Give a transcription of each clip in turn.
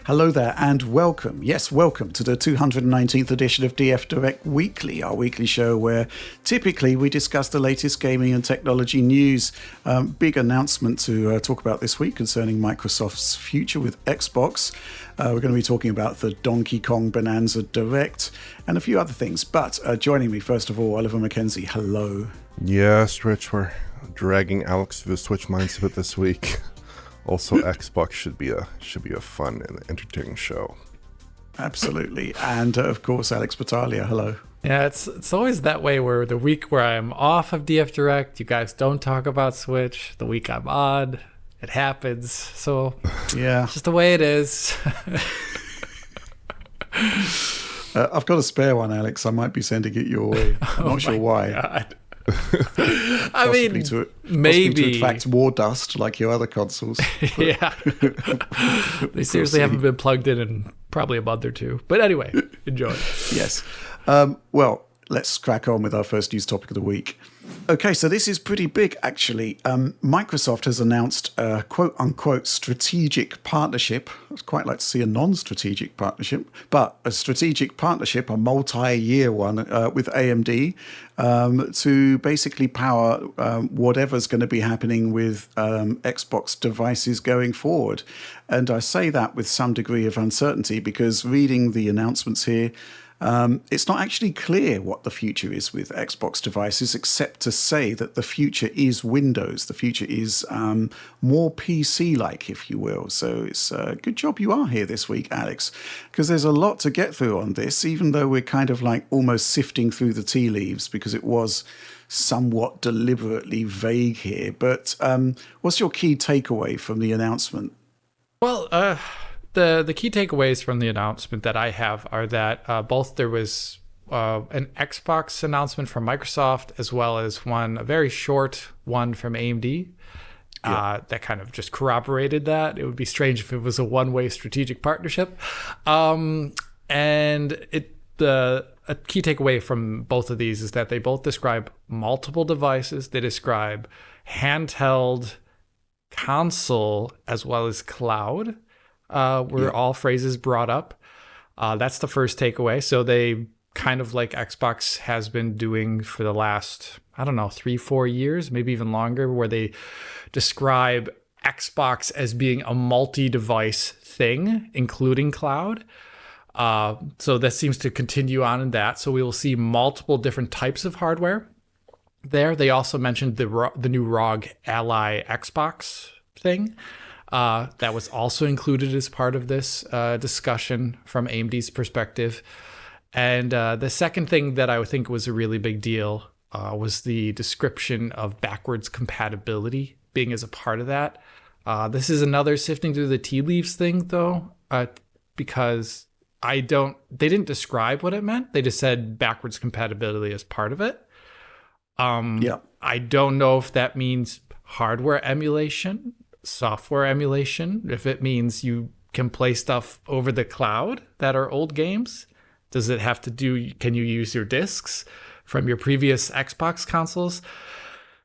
Hello there and welcome. Yes, welcome to the 219th edition of DF Direct Weekly, our weekly show where typically we discuss the latest gaming and technology news. Big announcement to talk about this week concerning Microsoft's future with Xbox. We're going to be talking about the Donkey Kong Bananza Direct and a few other things. But joining me, first of all, Oliver Mackenzie. Hello. Yes, Rich, we're dragging Alex through the Switch mindset this week. Also, Xbox should be a fun and entertaining show. Absolutely. And of course, Alex Battaglia. Hello. Yeah, it's always that way where the week where I'm off of DF Direct, you guys don't talk about Switch. The week I'm on, it happens. So yeah, it's just the way it is. I've got a spare one, Alex. I might be sending it your way. I'm not sure why. God. I mean, maybe to attract war dust like your other consoles. Yeah, they seriously haven't been plugged in probably a month or two. But anyway, enjoy. Yes. Well, let's crack on with our first news topic of the week. Okay, so this is pretty big, actually. Microsoft has announced a quote-unquote strategic partnership. I'd quite like to see a non-strategic partnership, but a strategic partnership, a multi-year one with AMD to basically power whatever's going to be happening with Xbox devices going forward. And I say that with some degree of uncertainty because reading the announcements here, it's not actually clear what the future is with Xbox devices, except to say that the future is Windows. The future is more PC-like, if you will. So it's a good job you are here this week, Alex, because there's a lot to get through on this, even though we're kind of like almost sifting through the tea leaves because it was somewhat deliberately vague here. But what's your key takeaway from the announcement? Well, The key takeaways from the announcement that I have are that both there was an Xbox announcement from Microsoft as well as a very short one from AMD that kind of just corroborated that. It would be strange if it was a one-way strategic partnership. A key takeaway from both of these is that they both describe multiple devices. They describe handheld, console, as well as cloud. All phrases brought up. That's the first takeaway. So they kind of like Xbox has been doing for the last, 3-4 years, maybe even longer, where they describe Xbox as being a multi-device thing, including cloud. So that seems to continue on in that. So we will see multiple different types of hardware there. They also mentioned the new ROG Ally Xbox thing. That was also included as part of this discussion from AMD's perspective. And the second thing that I would think was a really big deal was the description of backwards compatibility being as a part of that. This is another sifting through the tea leaves thing, though, because they didn't describe what it meant. They just said backwards compatibility as part of it. I don't know if that means hardware emulation, software emulation, if it means you can play stuff over the cloud that are old games. Does it have to do, can you use your discs from your previous Xbox consoles?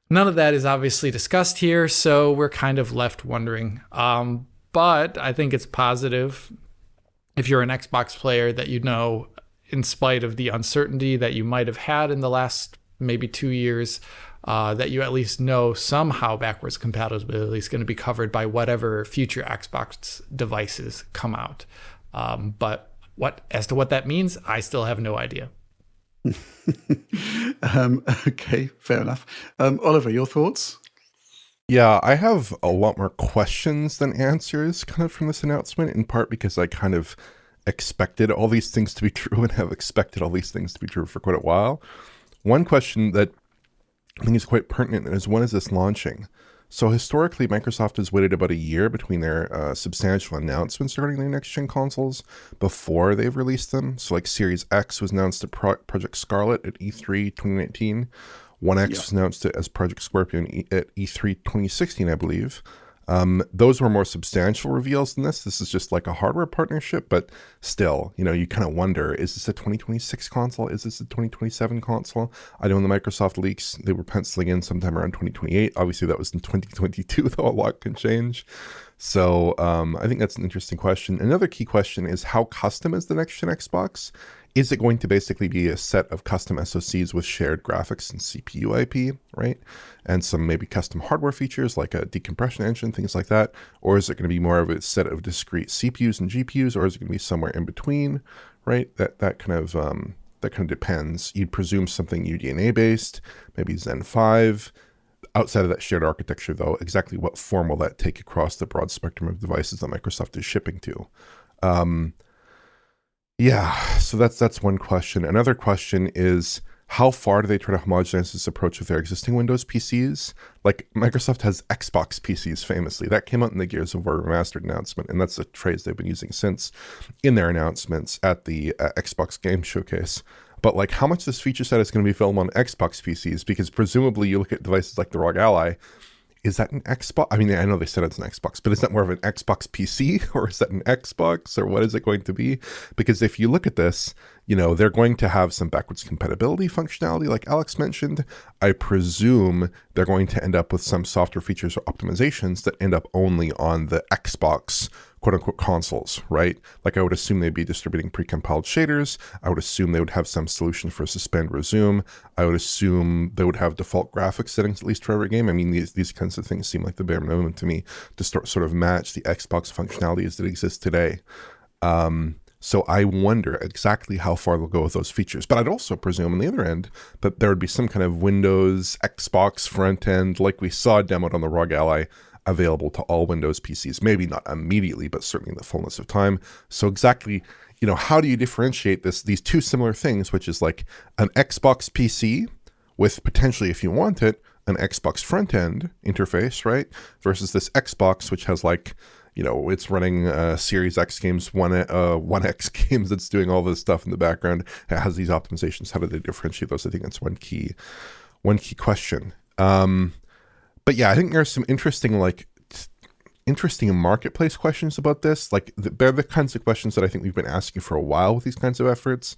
None of that is obviously discussed here, so we're kind of left wondering. But I think it's positive if you're an Xbox player that in spite of the uncertainty that you might have had in the last maybe 2 years, that you at least know somehow backwards compatibility is going to be covered by whatever future Xbox devices come out. But as to what that means, I still have no idea. Okay, fair enough. Oliver, your thoughts? Yeah, I have a lot more questions than answers kind of from this announcement, in part because I kind of expected all these things to be true and have expected all these things to be true for quite a while. One question that I think is quite pertinent is, when is this launching? So historically, Microsoft has waited about a year between their substantial announcements regarding their next-gen consoles before they've released them. So like Series X was announced at Project Scarlet at E3 2019. One X was announced as Project Scorpion at E3 2016, I believe. Those were more substantial reveals than this. This is just like a hardware partnership, but still, you kind of wonder, is this a 2026 console? Is this a 2027 console? I know in the Microsoft leaks, they were penciling in sometime around 2028. Obviously, that was in 2022, though a lot can change. So I think that's an interesting question. Another key question is, how custom is the next-gen Xbox? Is it going to basically be a set of custom SoCs with shared graphics and CPU IP, right? And some maybe custom hardware features like a decompression engine, things like that? Or is it going to be more of a set of discrete CPUs and GPUs, or is it going to be somewhere in between, right? That kind of depends. You'd presume something UDNA based, maybe Zen 5. Outside of that shared architecture, though, exactly what form will that take across the broad spectrum of devices that Microsoft is shipping to? Yeah, so that's one question. Another question is, how far do they try to homogenize this approach with their existing Windows PCs? Like, Microsoft has Xbox PCs famously. That came out in the Gears of War Remastered announcement, and that's a phrase they've been using since in their announcements at the Xbox Game Showcase. But like, how much of this feature set is going to be filmed on Xbox PCs? Because presumably you look at devices like the ROG Ally, is that an Xbox? I mean, I know they said it's an Xbox, but is that more of an Xbox PC, or is that an Xbox, or what is it going to be? Because if you look at this, you know, they're going to have some backwards compatibility functionality, like Alex mentioned. I presume they're going to end up with some software features or optimizations that end up only on the Xbox quote unquote consoles, right? Like, I would assume they'd be distributing precompiled shaders. I would assume they would have some solution for suspend resume. I would assume they would have default graphics settings, at least for every game. I mean, these kinds of things seem like the bare minimum to me to sort of match the Xbox functionalities that exist today. So I wonder exactly how far they'll go with those features. But I'd also presume on the other end that there would be some kind of Windows Xbox front end, like we saw demoed on the ROG Ally, available to all Windows PCs. Maybe not immediately, but certainly in the fullness of time. So exactly, you know, how do you differentiate these two similar things, which is like an Xbox PC with potentially, if you want it, an Xbox front end interface, right? Versus this Xbox, which has like, you know, it's running Series X games, One X games, that's doing all this stuff in the background. It has these optimizations. How do they differentiate those? I think that's one key question. But yeah, I think there's some interesting marketplace questions about this. Like, they're the kinds of questions that I think we've been asking for a while with these kinds of efforts.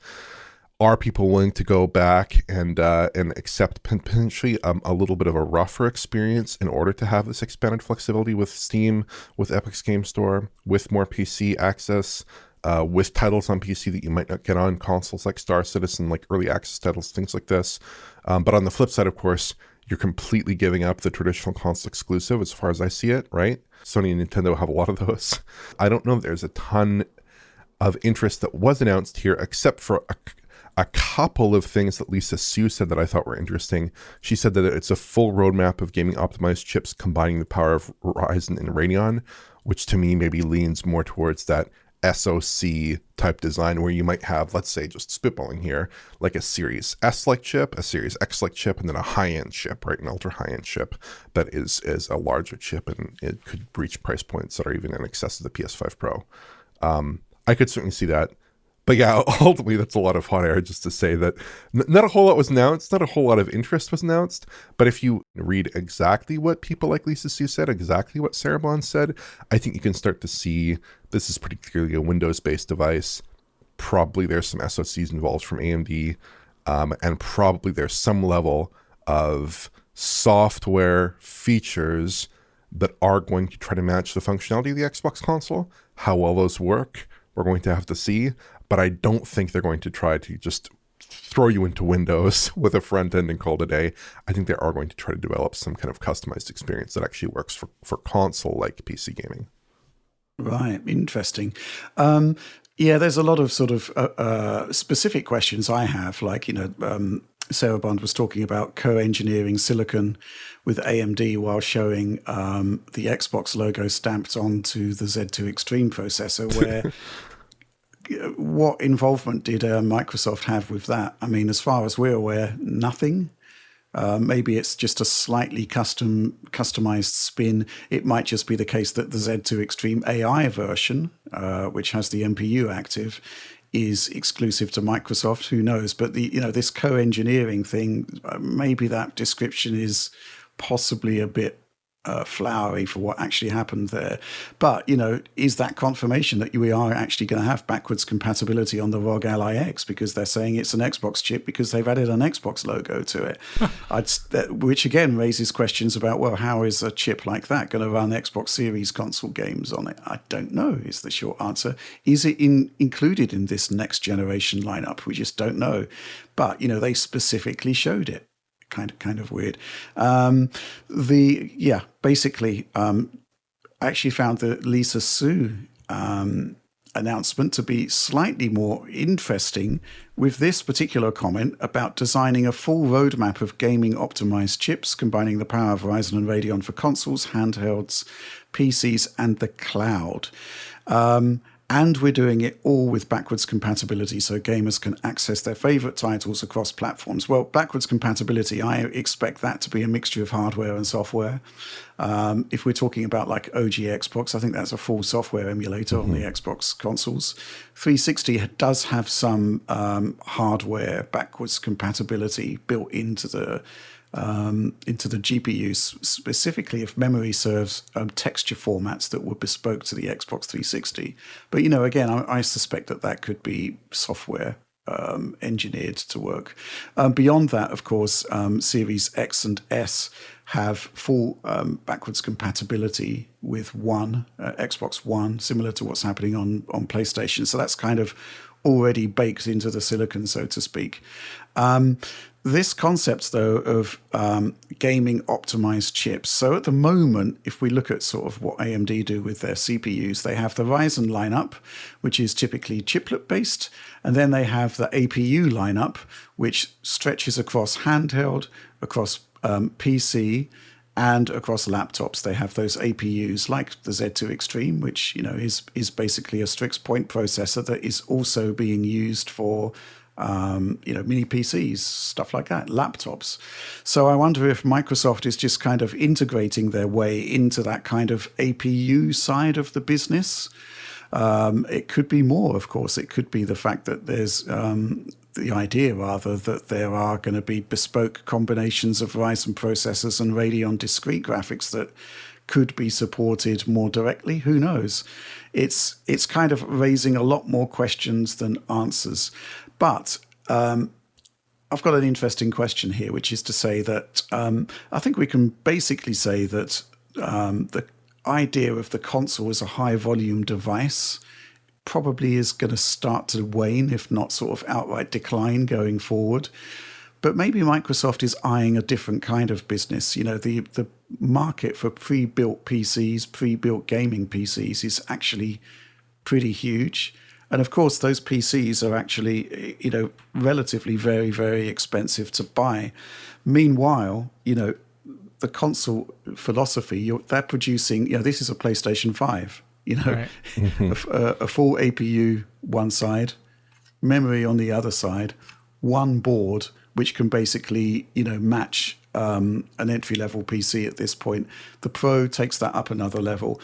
Are people willing to go back and accept potentially a little bit of a rougher experience in order to have this expanded flexibility with Steam, with Epic's Game Store, with more PC access, with titles on PC that you might not get on consoles like Star Citizen, like early access titles, things like this. But on the flip side, of course, you're completely giving up the traditional console exclusive as far as I see it, right? Sony and Nintendo have a lot of those. I don't know if there's a ton of interest that was announced here, except for a couple of things that Lisa Su said that I thought were interesting. She said that it's a full roadmap of gaming optimized chips combining the power of Ryzen and Radeon, which to me maybe leans more towards that SoC type design where you might have, let's say, just spitballing here, like a Series S like chip, a Series X like chip, and then a high-end chip, right? An ultra high-end chip that is a larger chip, and it could reach price points that are even in excess of the PS5 Pro. I could certainly see that. But yeah, ultimately, that's a lot of hot air just to say that not a whole lot was announced, not a whole lot of interest was announced. But if you read exactly what people like Lisa Su said, exactly what Sarah Bond said, I think you can start to see this is pretty clearly a Windows-based device. Probably there's some SoCs involved from AMD, and probably there's some level of software features that are going to try to match the functionality of the Xbox console. How well those work, we're going to have to see. But I don't think they're going to try to just throw you into Windows with a front end and call it a day. I think they are going to try to develop some kind of customized experience that actually works for console-like PC gaming. Right, interesting. Yeah, there's a lot of sort of specific questions I have, like, Sarah Bond was talking about co-engineering silicon with AMD while showing the Xbox logo stamped onto the Z2 Extreme processor, where what involvement did Microsoft have with that? I mean, as far as we're aware, nothing. Maybe it's just a slightly customized spin. It might just be the case that the Z2 Extreme AI version, which has the MPU active, is exclusive to Microsoft. Who knows? But this co-engineering thing, maybe that description is possibly a bit flowery for what actually happened there. But, is that confirmation that we are actually going to have backwards compatibility on the ROG Ally X, because they're saying it's an Xbox chip because they've added an Xbox logo to it, which again raises questions about, well, how is a chip like that going to run Xbox Series console games on it? I don't know is the short answer. Is it included in this next generation lineup? We just don't know. But, they specifically showed it. Kind of weird. Basically, I actually found the Lisa Su announcement to be slightly more interesting, with this particular comment about designing a full roadmap of gaming optimized chips, combining the power of Ryzen and Radeon for consoles, handhelds, PCs, and the cloud. And we're doing it all with backwards compatibility, so gamers can access their favorite titles across platforms. Well, backwards compatibility, I expect that to be a mixture of hardware and software. If we're talking about like OG Xbox, I think that's a full software emulator on the Xbox consoles. 360 does have some hardware backwards compatibility built into the GPUs, specifically if memory serves texture formats that were bespoke to the Xbox 360. But, again, I suspect that could be software engineered to work. Beyond that, of course, Series X and S have full backwards compatibility with Xbox One, similar to what's happening on PlayStation. So that's kind of already baked into the silicon, so to speak. This concept, though, of gaming optimized chips. So at the moment, if we look at sort of what AMD do with their CPUs, they have the Ryzen lineup, which is typically chiplet based. And then they have the APU lineup, which stretches across handheld, across PC, and across laptops. They have those APUs like the Z2 Extreme, which is basically a Strix point processor that is also being used for mini PCs, stuff like that, laptops. So I wonder if Microsoft is just kind of integrating their way into that kind of APU side of the business. It could be more, of course. It could be the fact that there's the idea, rather, that there are going to be bespoke combinations of Ryzen processors and Radeon discrete graphics that could be supported more directly. Who knows? It's kind of raising a lot more questions than answers. But I've got an interesting question here, which is to say that I think we can basically say that the idea of the console as a high-volume device probably is going to start to wane, if not sort of outright decline going forward. But maybe Microsoft is eyeing a different kind of business. The market for pre-built PCs, pre-built gaming PCs is actually pretty huge. And of course, those PCs are actually, relatively very, very expensive to buy. Meanwhile, the console philosophy, they're producing, this is a PlayStation 5, Right. a full APU one side, memory on the other side, one board, which can basically, match an entry-level PC at this point. The Pro takes that up another level.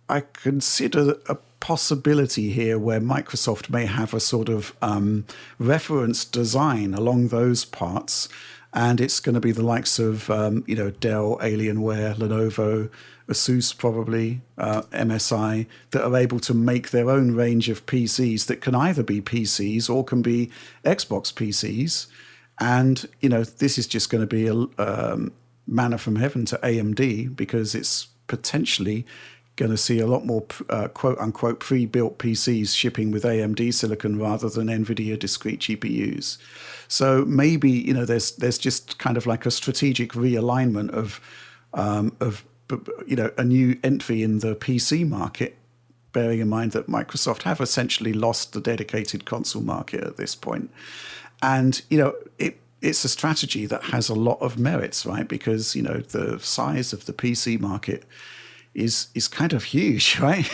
I consider a possibility here where Microsoft may have a sort of reference design along those parts, and it's going to be the likes of Dell, Alienware, Lenovo, Asus, probably MSI, that are able to make their own range of PCs that can either be PCs or can be Xbox PCs. And this is just going to be a manna from heaven to AMD, because it's potentially going to see a lot more quote-unquote pre-built PCs shipping with AMD silicon rather than NVIDIA discrete GPUs. So maybe there's just kind of like a strategic realignment of a new entry in the PC market, bearing in mind that Microsoft have essentially lost the dedicated console market at this point. And it's a strategy that has a lot of merits, right? Because the size of the PC market is kind of huge, right?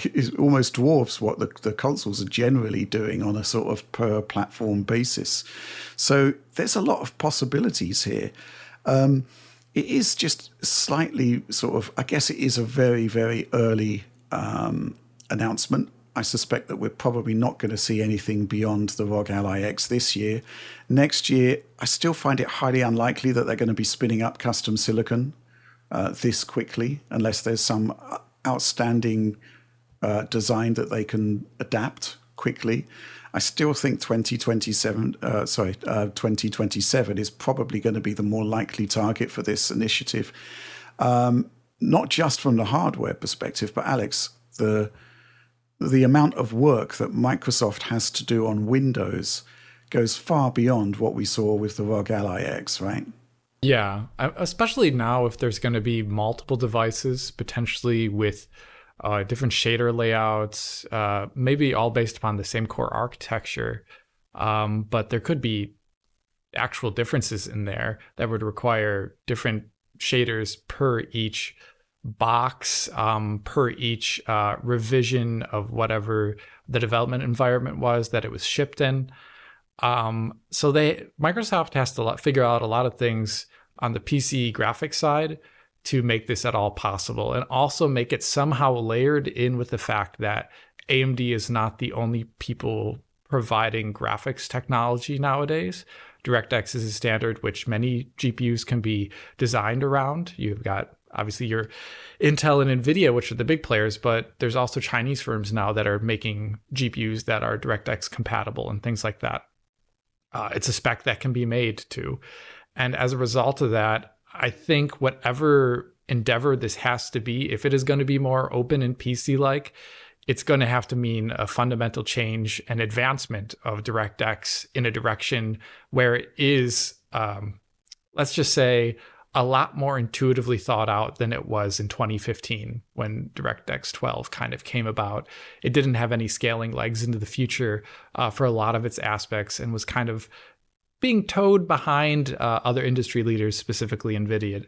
It almost dwarfs what the consoles are generally doing on a sort of per platform basis. So there's a lot of possibilities here. It is just slightly sort of, I guess it is a very, very early announcement. I suspect that we're probably not going to see anything beyond the ROG Ally X this year. Next year, I still find it highly unlikely that they're going to be spinning up custom silicon this quickly, unless there's some outstanding design that they can adapt quickly. I still think 2027 is probably going to be the more likely target for this initiative. Not just from the hardware perspective, but Alex, the amount of work that Microsoft has to do on Windows goes far beyond what we saw with the ROG Ally X, right? Yeah, especially now if there's going to be multiple devices, potentially with different shader layouts, maybe all based upon the same core architecture, but there could be actual differences in there that would require different shaders per each box, per each revision of whatever the development environment was that it was shipped in. So Microsoft has to figure out a lot of things on the PC graphics side to make this at all possible, and also make it somehow layered in with the fact that AMD is not the only people providing graphics technology nowadays. DirectX is a standard which many GPUs can be designed around. You've got obviously your Intel and NVIDIA, which are the big players, but there's also Chinese firms now that are making GPUs that are DirectX compatible and things like that. It's a spec that can be made too. And as a result of that, I think whatever endeavor this has to be, if it is going to be more open and PC-like, it's going to have to mean a fundamental change and advancement of DirectX in a direction where it is, let's just say, a lot more intuitively thought out than it was in 2015 when DirectX 12 kind of came about. It didn't have any scaling legs into the future for a lot of its aspects, and was kind of being towed behind other industry leaders, specifically NVIDIA.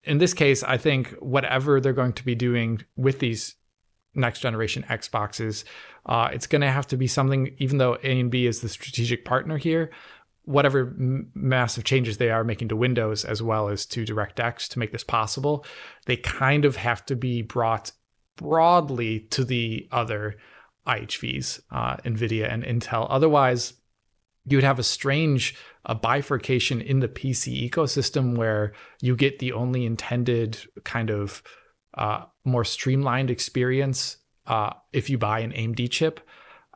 In this case, I think whatever they're going to be doing with these next generation Xboxes, it's going to have to be something, even though AMD is the strategic partner here, whatever massive changes they are making to Windows as well as to DirectX to make this possible, they kind of have to be brought broadly to the other IHVs, NVIDIA and Intel. Otherwise, you would have a strange bifurcation in the PC ecosystem where you get the only intended kind of more streamlined experience if you buy an AMD chip.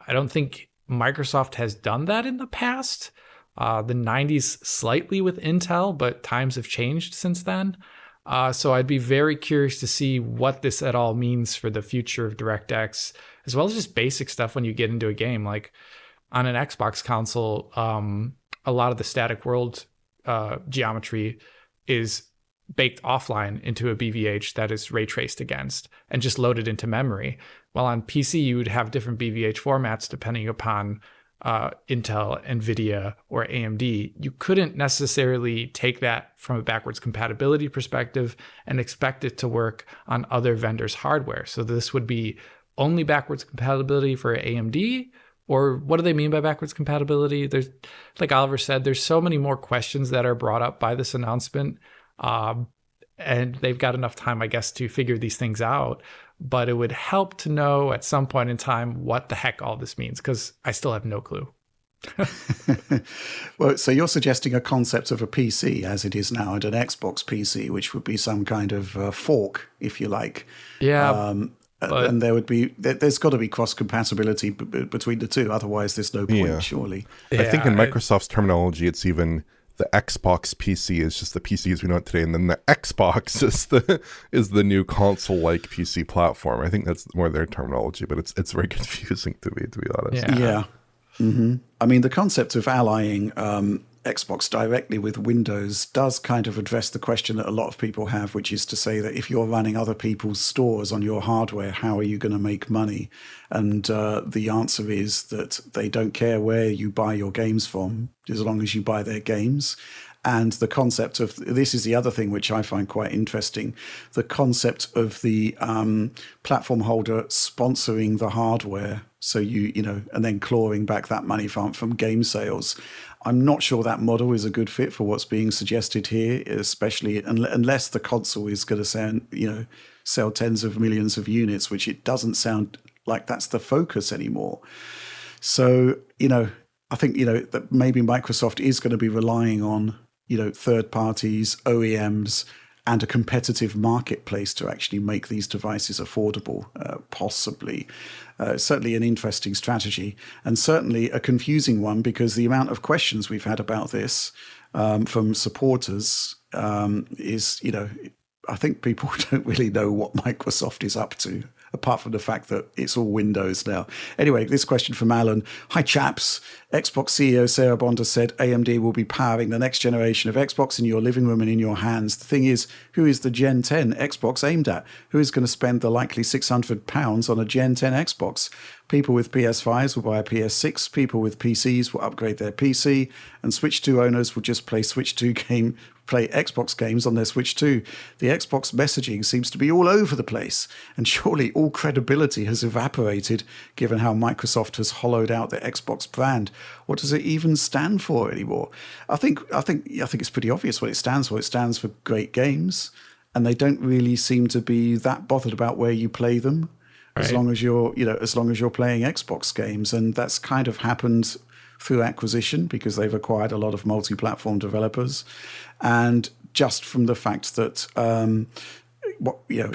I don't think Microsoft has done that in the past. The 90s slightly with Intel, but times have changed since then. So I'd be very curious to see what this at all means for the future of DirectX, as well as just basic stuff when you get into a game. Like on an Xbox console, a lot of the static world geometry is baked offline into a BVH that is ray traced against and just loaded into memory. While on PC, you would have different BVH formats depending upon Intel, NVIDIA, or AMD. You couldn't necessarily take that from a backwards compatibility perspective and expect it to work on other vendors' hardware. So this would be only backwards compatibility for AMD, or what do they mean by backwards compatibility? There's, like Oliver said, there's so many more questions that are brought up by this announcement. And they've got enough time, I guess, to figure these things out. But it would help to know at some point in time what the heck all this means, because I still have no clue. Well, so you're suggesting a concept of a PC as it is now, and an Xbox PC, which would be some kind of fork, if you like. Yeah. And there's got to be cross compatibility between the two. Otherwise, there's no point, surely. I think in Microsoft's terminology, it's even the Xbox PC is just the PC as we know it today, and then the Xbox is the new console-like PC platform. I think that's more their terminology, but it's very confusing to me, to be honest. Yeah. Mm-hmm. I mean, the concept of allying Xbox directly with Windows does kind of address the question that a lot of people have, which is to say that if you're running other people's stores on your hardware, how are you going to make money? And the answer is that they don't care where you buy your games from, as long as you buy their games. And the concept of, this is the other thing which I find quite interesting, the concept of the platform holder sponsoring the hardware. So and then clawing back that money from game sales. I'm not sure that model is a good fit for what's being suggested here, especially unless the console is going to sell tens of millions of units, which it doesn't sound like that's the focus anymore. So, I think, that maybe Microsoft is going to be relying on, third parties, OEMs, and a competitive marketplace to actually make these devices affordable, possibly. Certainly an interesting strategy, and certainly a confusing one, because the amount of questions we've had about this from supporters is, I think people don't really know what Microsoft is up to, apart from the fact that it's all Windows now. Anyway, this question from Alan. Hi, chaps. Xbox CEO Sarah Bond has said AMD will be powering the next generation of Xbox in your living room and in your hands. The thing is, who is the Gen 10 Xbox aimed at? Who is going to spend the likely £600 on a Gen 10 Xbox? People with PS5s will buy a PS6. People with PCs will upgrade their PC. And Switch 2 owners will just play play Xbox games on their Switch 2. The Xbox messaging seems to be all over the place, and surely all credibility has evaporated given how Microsoft has hollowed out the Xbox brand. What does it even stand for anymore? I think it's pretty obvious what it stands for. It stands for great games, and they don't really seem to be that bothered about where you play them, right, as long as you're playing Xbox games. And that's kind of happened through acquisition, because they've acquired a lot of multi-platform developers, and just from the fact that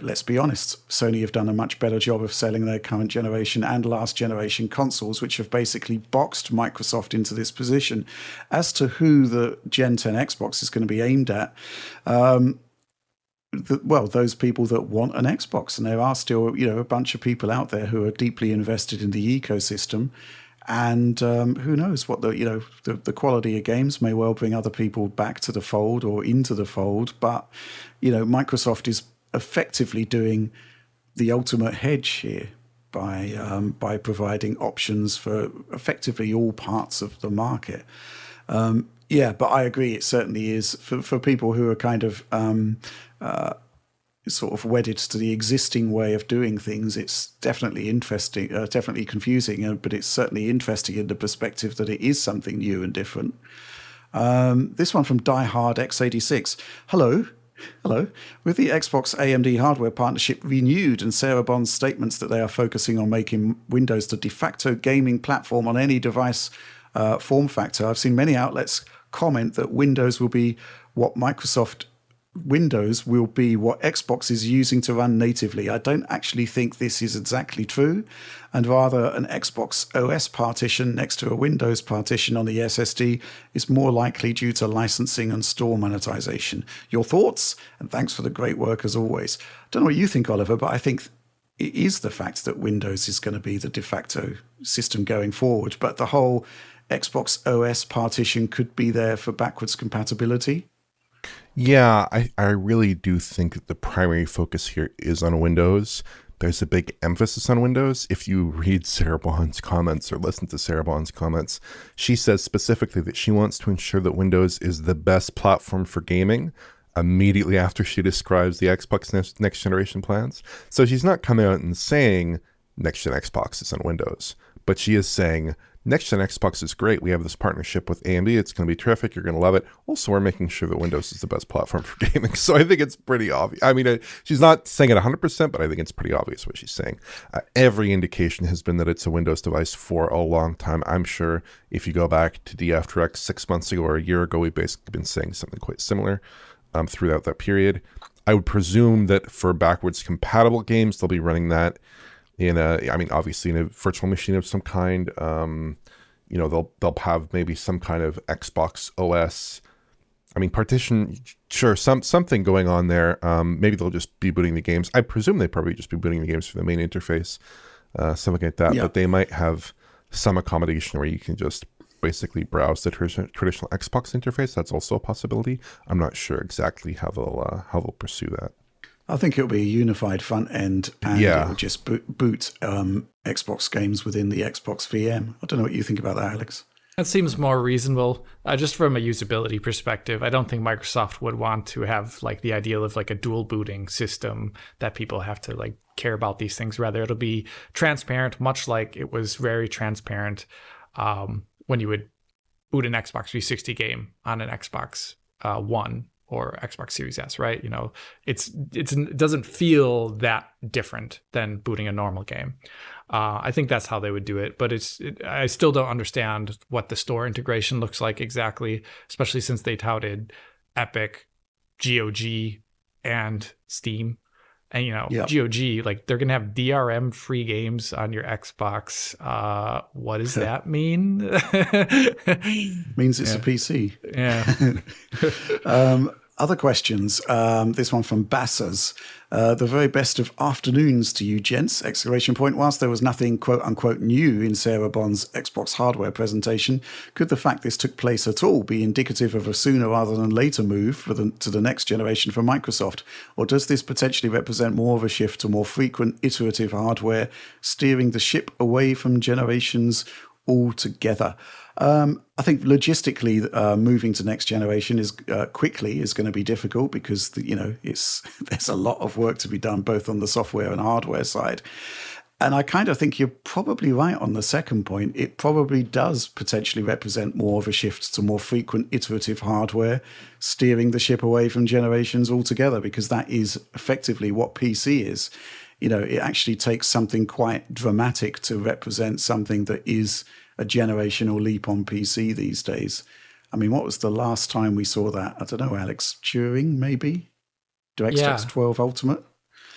let's be honest, Sony have done a much better job of selling their current generation and last generation consoles, which have basically boxed Microsoft into this position. As to who the Gen 10 Xbox is going to be aimed at, those people that want an Xbox, and there are still a bunch of people out there who are deeply invested in the ecosystem. And who knows what the quality of games may well bring other people back to the fold or into the fold. But, Microsoft is effectively doing the ultimate hedge here by providing options for effectively all parts of the market. But I agree, it certainly is for people who are kind of sort of wedded to the existing way of doing things. It's definitely interesting, definitely confusing, but it's certainly interesting in the perspective that it is something new and different. This one from Diehard X86. Hello. With the Xbox AMD hardware partnership renewed and Sarah Bond's statements that they are focusing on making Windows the de facto gaming platform on any device form factor, I've seen many outlets comment that Windows will be what Xbox is using to run natively. I don't actually think this is exactly true, and rather an Xbox OS partition next to a Windows partition on the SSD is more likely due to licensing and store monetization. Your thoughts? And thanks for the great work as always. Don't know what you think, Oliver, but I think it is the fact that Windows is going to be the de facto system going forward, but the whole Xbox OS partition could be there for backwards compatibility. Yeah, I really do think that the primary focus here is on Windows. There's a big emphasis on Windows. If you read Sarah Bond's comments or listen to Sarah Bond's comments, she says specifically that she wants to ensure that Windows is the best platform for gaming immediately after she describes the Xbox next generation plans. So she's not coming out and saying next gen Xbox is on Windows, but she is saying next gen Xbox is great. We have this partnership with AMD. It's going to be terrific. You're going to love it. Also, we're making sure that Windows is the best platform for gaming. So I think it's pretty obvious. I mean, she's not saying it 100%, but I think it's pretty obvious what she's saying. Every indication has been that it's a Windows device for a long time. I'm sure if you go back to the After X 6 months ago or a year ago, we've basically been saying something quite similar throughout that period. I would presume that for backwards compatible games, they'll be running that obviously in a virtual machine of some kind. They'll have maybe some kind of Xbox OS. Partition, sure, something going on there. Maybe they'll just be booting the games. I presume they probably just be booting the games from the main interface, something like that. Yeah. But they might have some accommodation where you can just basically browse the traditional Xbox interface. That's also a possibility. I'm not sure exactly how they'll pursue that. I think it'll be a unified front end, and it'll just boot Xbox games within the Xbox VM. I don't know what you think about that, Alex. That seems more reasonable. Just from a usability perspective, I don't think Microsoft would want to have the ideal of a dual booting system that people have to care about these things. Rather, it'll be transparent, much like it was very transparent when you would boot an Xbox 360 game on an Xbox One or Xbox Series S, right? It doesn't feel that different than booting a normal game. I think that's how they would do it, but I still don't understand what the store integration looks like exactly, especially since they touted Epic, GOG, and Steam. And, GOG, like, they're going to have DRM free games on your Xbox. What does that mean? Means it's a PC. Yeah. Other questions. This one from Bassers. The very best of afternoons to you, gents! ! Whilst there was nothing quote-unquote new in Sarah Bond's Xbox hardware presentation, could the fact this took place at all be indicative of a sooner rather than later move to the next generation for Microsoft? Or does this potentially represent more of a shift to more frequent iterative hardware, steering the ship away from generations altogether? I think logistically, moving to next generation is quickly is going to be difficult because there's a lot of work to be done both on the software and hardware side. And I kind of think you're probably right on the second point. It probably does potentially represent more of a shift to more frequent iterative hardware, steering the ship away from generations altogether, because that is effectively what PC is. It actually takes something quite dramatic to represent something that is a generational leap on PC these days. I mean, what was the last time we saw that? I don't know, Alex. Turing, maybe? DirectX 12 Ultimate?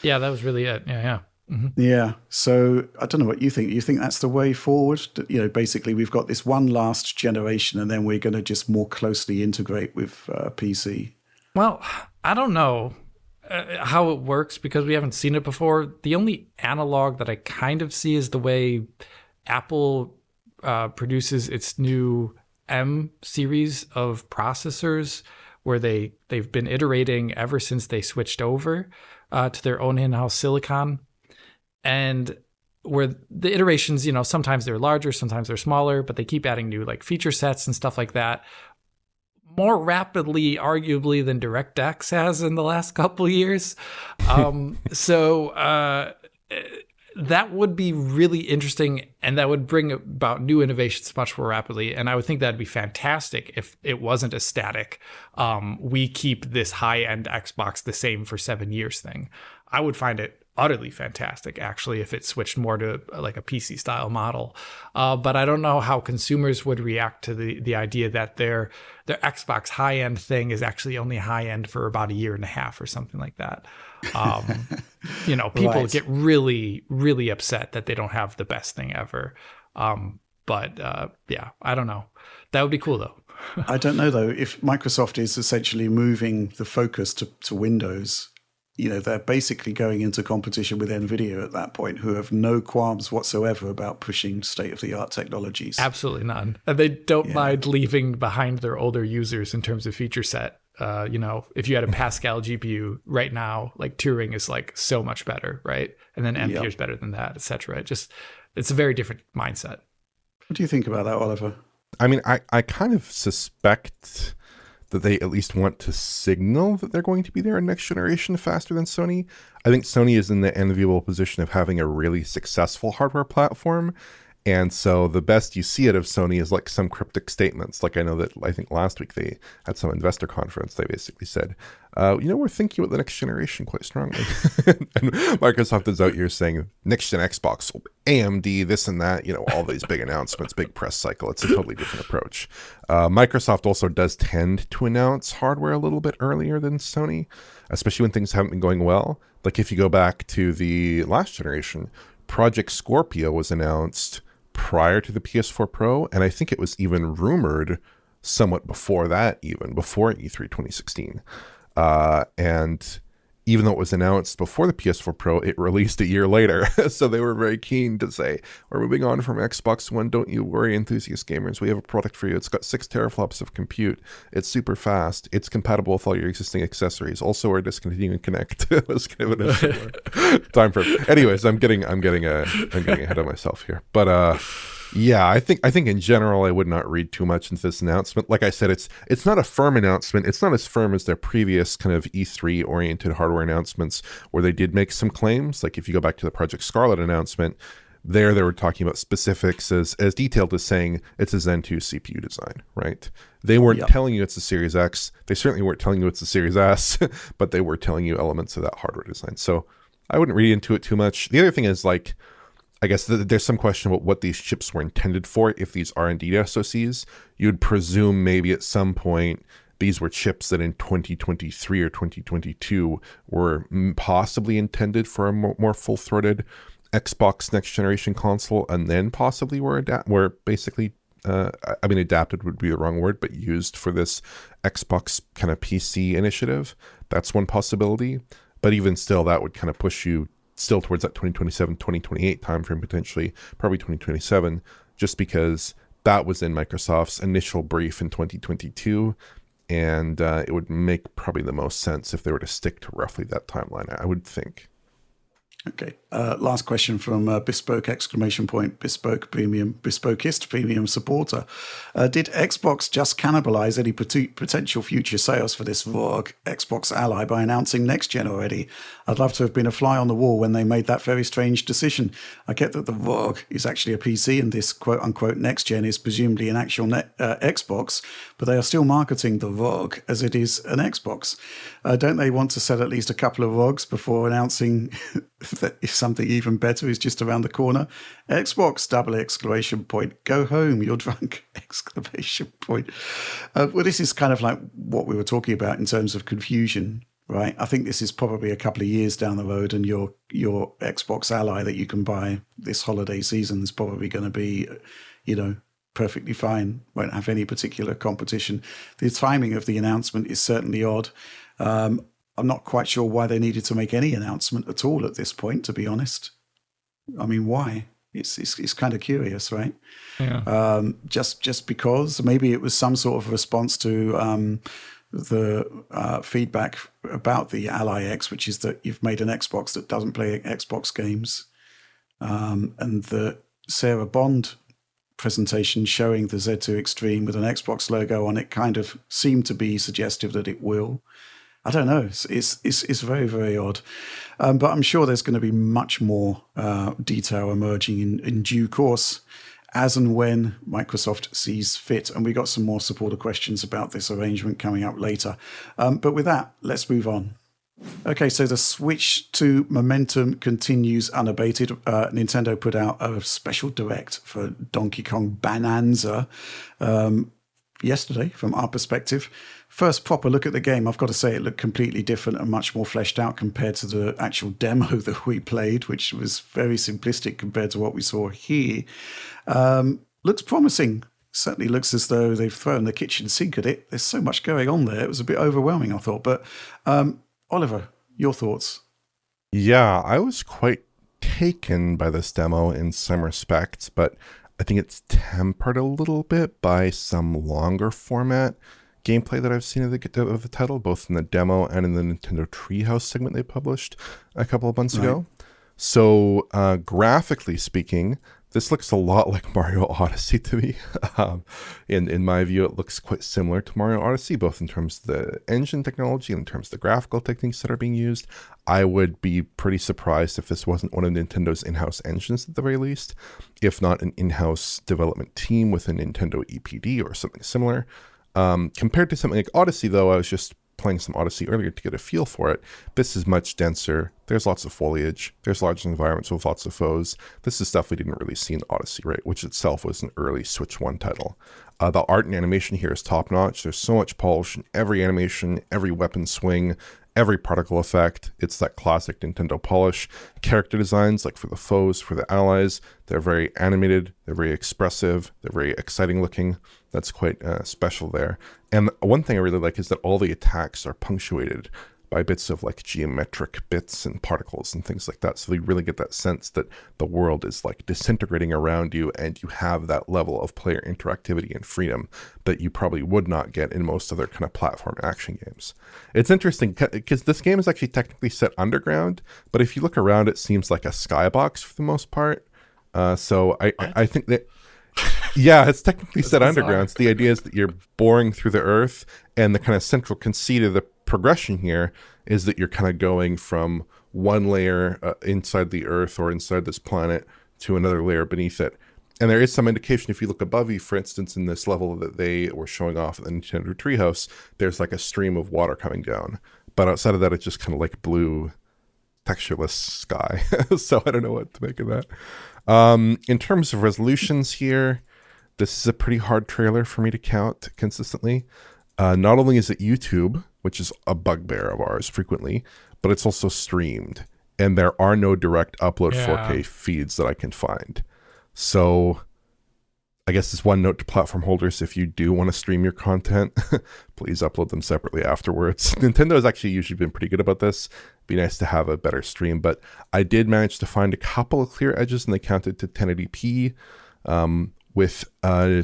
Yeah, that was really it. Yeah. Mm-hmm. Yeah. So I don't know what you think. You think that's the way forward? Basically, we've got this one last generation, and then we're going to just more closely integrate with PC. Well, I don't know how it works because we haven't seen it before. The only analog that I kind of see is the way Apple produces its new M series of processors, where they've been iterating ever since they switched over to their own in-house silicon, and where the iterations, sometimes they're larger, sometimes they're smaller, but they keep adding new like feature sets and stuff like that more rapidly, arguably, than DirectX has in the last couple of years. That would be really interesting, and that would bring about new innovations much more rapidly. And I would think that'd be fantastic if it wasn't a static, we keep this high-end Xbox the same for 7 years thing. I would find it utterly fantastic, actually, if it switched more to like a PC-style model. But I don't know how consumers would react to the idea that their Xbox high-end thing is actually only high-end for about a year and a half or something like that. People Right. get really, really upset that they don't have the best thing ever. But I don't know. That would be cool, though. I don't know, though, if Microsoft is essentially moving the focus to Windows. They're basically going into competition with NVIDIA at that point, who have no qualms whatsoever about pushing state-of-the-art technologies. Absolutely none. And they don't mind leaving behind their older users in terms of feature set. If you had a Pascal GPU right now, like Turing is like so much better, right? And then Ampere is better than that, etc. It's a very different mindset. What do you think about that, Oliver? I mean, I kind of suspect that they at least want to signal that they're going to be there in next generation faster than Sony. I think Sony is in the enviable position of having a really successful hardware platform. And so the best you see it of Sony is like some cryptic statements. Like I think last week they had some investor conference. They basically said, we're thinking about the next generation quite strongly. And Microsoft is out here saying next gen Xbox, AMD, this and that, all these big announcements, big press cycle. It's a totally different approach. Microsoft also does tend to announce hardware a little bit earlier than Sony, especially when things haven't been going well. Like if you go back to the last generation, Project Scorpio was announced prior to the PS4 Pro, and I think it was even rumored somewhat before that, even before E3 2016. And even though it was announced before the PS4 Pro, it released a year later. So they were very keen to say, we're moving on from Xbox One. Don't you worry, enthusiast gamers. We have a product for you. It's got 6 teraflops of compute. It's super fast. It's compatible with all your existing accessories. Also, we're discontinuing Kinect. It was kind of a similar time frame. Anyways, I'm getting ahead of myself here. But yeah, I think in general I would not read too much into this announcement. Like I said, it's not a firm announcement. It's not as firm as their previous kind of E3 oriented hardware announcements where they did make some claims. Like if you go back to the Project Scarlet announcement, they were talking about specifics as detailed as saying it's a Zen 2 CPU design, right? They weren't telling you it's a Series X. They certainly weren't telling you it's a Series S, but they were telling you elements of that hardware design. So I wouldn't read into it too much. The other thing is like, I guess there's some question about what these chips were intended for. If these are indeed SoCs, you'd presume maybe at some point these were chips that in 2023 or 2022 were possibly intended for a more full-throated Xbox next generation console, and then possibly were basically, adapted would be the wrong word, but used for this Xbox kind of PC initiative. That's one possibility. But even still, that would kind of push you still towards that 2027, 2028 timeframe, potentially, probably 2027, just because that was in Microsoft's initial brief in 2022. And it would make probably the most sense if they were to stick to roughly that timeline, I would think. Okay. Last question from Bespoke exclamation point, Bespoke premium, Bespokeist premium supporter. Did Xbox just cannibalize any potential future sales for this rogue Xbox Ally by announcing next gen already? I'd love to have been a fly on the wall when they made that very strange decision. I get that the rogue is actually a PC and this quote unquote next gen is presumably an actual Xbox, but they are still marketing the rogue as it is an Xbox. Don't they want to sell at least a couple of rogues before announcing that if something even better is just around the corner? Xbox, double exclamation point. Go home, you're drunk, exclamation point. Well, this is kind of like what we were talking about in terms of confusion, right? I think this is probably a couple of years down the road, and your Xbox Ally that you can buy this holiday season is probably going to be, perfectly fine, won't have any particular competition. The timing of the announcement is certainly odd. I'm not quite sure why they needed to make any announcement at all at this point, to be honest. I mean, why? It's kind of curious, right? Yeah. Just because maybe it was some sort of response to the feedback about the Ally X, which is that you've made an Xbox that doesn't play Xbox games, and the Sarah Bond presentation showing the Z2 Extreme with an Xbox logo on it kind of seemed to be suggestive that it will. I don't know. It's very, very odd. But I'm sure there's going to be much more detail emerging in due course as and when Microsoft sees fit. And we got some more supporter questions about this arrangement coming up later. But with that, let's move on. Okay, so the switch to momentum continues unabated. Nintendo put out a special direct for Donkey Kong Bananza yesterday, from our perspective. First proper look at the game. I've got to say it looked completely different and much more fleshed out compared to the actual demo that we played, which was very simplistic compared to what we saw here. Looks promising. Certainly looks as though they've thrown the kitchen sink at it. There's so much going on there. It was a bit overwhelming, I thought. But Oliver, your thoughts? Yeah, I was quite taken by this demo in some respects, but I think it's tempered a little bit by some longer format gameplay that I've seen of the title, both in the demo and in the Nintendo Treehouse segment they published a couple of months ago. So graphically speaking, this looks a lot like Mario Odyssey to me. In my view, it looks quite similar to Mario Odyssey, both in terms of the engine technology and in terms of the graphical techniques that are being used. I would be pretty surprised if this wasn't one of Nintendo's in-house engines at the very least, if not an in-house development team with a Nintendo EPD or something similar. Compared to something like Odyssey, though, I was just playing some Odyssey earlier to get a feel for it. This is much denser. There's lots of foliage. There's large environments with lots of foes. This is stuff we didn't really see in Odyssey, right? Which itself was an early Switch 1 title. The art and animation here is top-notch. There's so much polish in every animation, every weapon swing, every particle effect. It's that classic Nintendo polish. Character designs, like for the foes, for the allies, they're very animated, they're very expressive, they're very exciting looking. That's quite special there. And one thing I really like is that all the attacks are punctuated by bits of like geometric bits and particles and things like that. So you really get that sense that the world is like disintegrating around you, and you have that level of player interactivity and freedom that you probably would not get in most other kind of platform action games. It's interesting because this game is actually technically set underground, but if you look around, it seems like a skybox for the most part. So I think that, yeah, it's technically set underground. So the idea is that you're boring through the earth, and the kind of central conceit of the progression here is that you're kind of going from one layer inside the earth or inside this planet to another layer beneath it. And there is some indication, if you look above you, for instance, in this level that they were showing off at the Nintendo Treehouse, there's like a stream of water coming down. But outside of that, it's just kind of like blue textureless sky. So I don't know what to make of that. In terms of resolutions here, this is a pretty hard trailer for me to count consistently. Not only is it YouTube, which is a bugbear of ours frequently, but it's also streamed. And there are no direct upload 4K feeds that I can find. So I guess it's one note to platform holders. If you do want to stream your content, please upload them separately afterwards. Nintendo has actually usually been pretty good about this. It'd be nice to have a better stream, but I did manage to find a couple of clear edges and they counted to 1080p with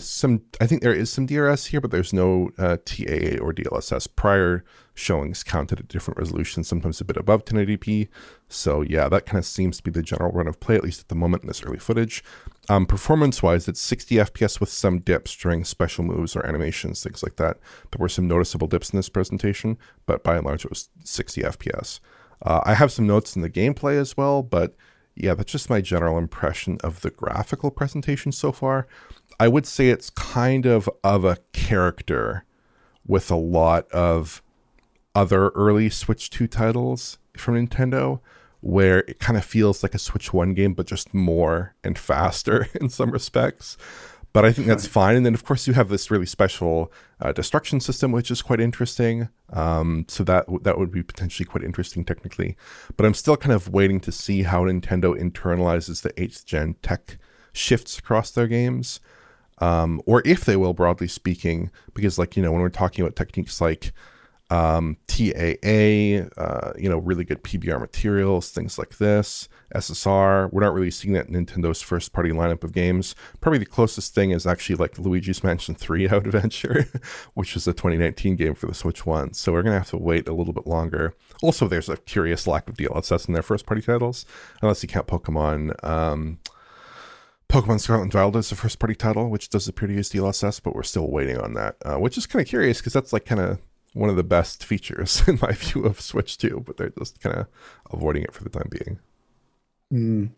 some, I think there is some DRS here, but there's no TAA or DLSS. Prior showings counted at different resolutions, sometimes a bit above 1080p. So yeah, that kind of seems to be the general run of play, at least at the moment in this early footage. Performance-wise, it's 60 FPS with some dips during special moves or animations, things like that. There were some noticeable dips in this presentation, but by and large, it was 60 FPS. I have some notes in the gameplay as well, but yeah, that's just my general impression of the graphical presentation so far. I would say it's kind of a character with a lot of other early Switch 2 titles from Nintendo, where it kind of feels like a Switch 1 game, but just more and faster in some respects. But I think that's fine. And then, of course, you have this really special destruction system, which is quite interesting. So that would be potentially quite interesting technically. But I'm still kind of waiting to see how Nintendo internalizes the 8th gen tech shifts across their games. Or if they will, broadly speaking, because like, when we're talking about techniques like TAA, really good PBR materials, things like this, SSR. We're not really seeing that in Nintendo's first party lineup of games. Probably the closest thing is actually like Luigi's Mansion 3 Out Adventure, which is a 2019 game for the Switch 1. So we're going to have to wait a little bit longer. Also, there's a curious lack of DLSS in their first party titles, unless you count Pokemon. Pokemon Scarlet and Violet is a first party title, which does appear to use DLSS, but we're still waiting on that, which is kind of curious because that's like kind of one of the best features in my view of Switch 2, but they're just kind of avoiding it for the time being.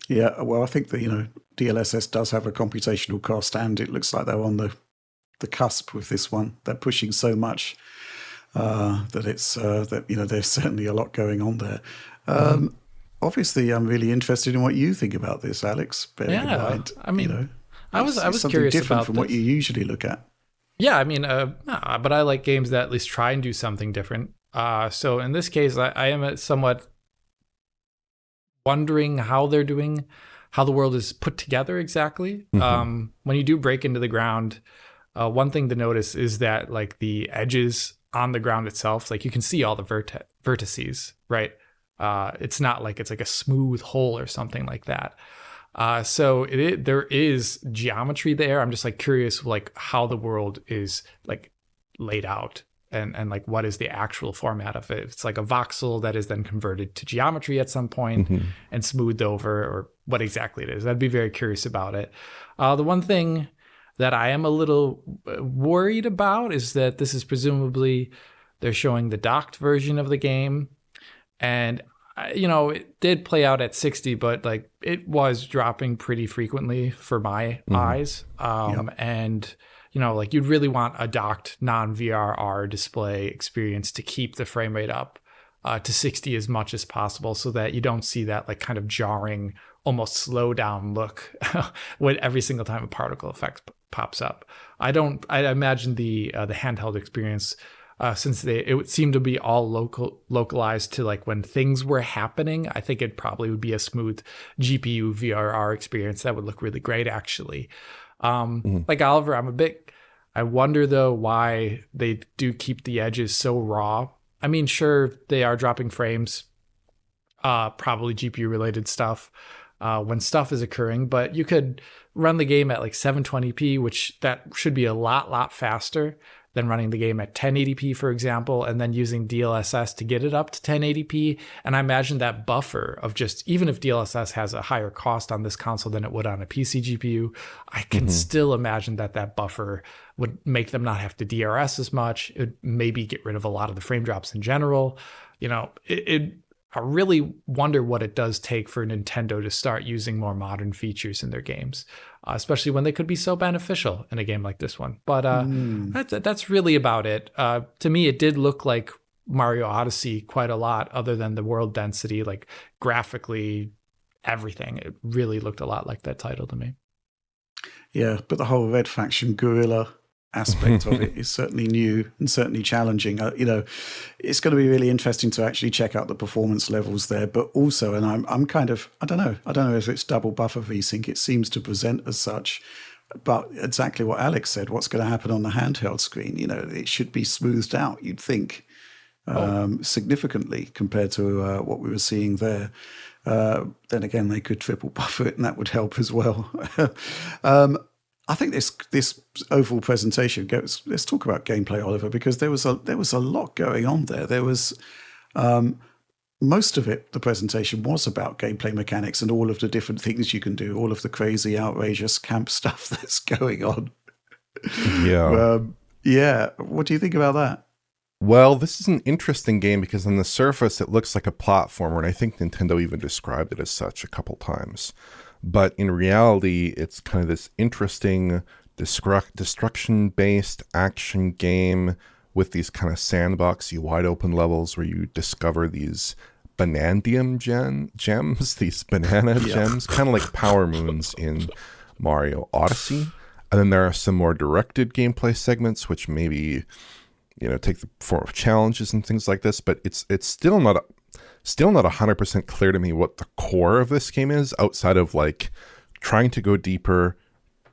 Yeah, well, I think that, DLSS does have a computational cost, and it looks like they're on the cusp with this one. They're pushing so much that it's, there's certainly a lot going on there. Obviously, I'm really interested in what you think about this, Alex. I mean, I was something curious different about from this. what you usually look at. Yeah, I mean, but I like games that at least try and do something different. So in this case, I am somewhat wondering how they're doing, how the world is put together exactly. When you do break into the ground, one thing to notice is that like the edges on the ground itself, like you can see all the vertices, right? It's not like it's like a smooth hole or something like that. So there is geometry there. I'm just like curious, like how the world is like laid out and like what is the actual format of it. It's like a voxel that is then converted to geometry at some point and smoothed over, or what exactly it is. I'd be very curious about it. The one thing that I am a little worried about is that this is presumably they're showing the docked version of the game, and it did play out at 60, but like it was dropping pretty frequently for my eyes. And, like you'd really want a docked non-VRR display experience to keep the frame rate up to 60 as much as possible, so that you don't see that like kind of jarring, almost slow down look when every single time a particle effect pops up. I imagine the handheld experience, since it would seem to be all localized to like when things were happening, I think it probably would be a smooth GPU VRR experience that would look really great, actually. Like Oliver, I wonder though why they do keep the edges so raw. I mean, sure, they are dropping frames, probably GPU related stuff when stuff is occurring, but you could run the game at like 720p, which that should be a lot faster than running the game at 1080p, for example, and then using DLSS to get it up to 1080p. And I imagine that buffer of just, even if DLSS has a higher cost on this console than it would on a PC GPU, I can still imagine that buffer would make them not have to DRS as much. It would maybe get rid of a lot of the frame drops in general. I really wonder what it does take for Nintendo to start using more modern features in their games, especially when they could be so beneficial in a game like this one. But that's really about it. To me, it did look like Mario Odyssey quite a lot, other than the world density, like graphically, everything. It really looked a lot like that title to me. Yeah, but the whole Red Faction guerrilla aspect of it is certainly new and certainly challenging. It's going to be really interesting to actually check out the performance levels there. But also, and I'm kind of, I don't know if it's double buffer VSync. It seems to present as such. But exactly what Alex said, what's going to happen on the handheld screen? It should be smoothed out, you'd think, significantly compared to what we were seeing there. Then again, they could triple buffer it, and that would help as well. I think this overall presentation goes. Let's talk about gameplay, Oliver, because there was a lot going on there. There was most of it. The presentation was about gameplay mechanics and all of the different things you can do, all of the crazy, outrageous camp stuff that's going on. Yeah. Yeah. What do you think about that? Well, this is an interesting game because on the surface it looks like a platformer, and I think Nintendo even described it as such a couple times. But in reality, it's kind of this interesting destruction-based action game with these kind of sandboxy, wide-open levels where you discover these banandium gems, these banana gems, kind of like power moons in Mario Odyssey. And then there are some more directed gameplay segments, which maybe, take the form of challenges and things like this. But it's still not 100% clear to me what the core of this game is, outside of like trying to go deeper,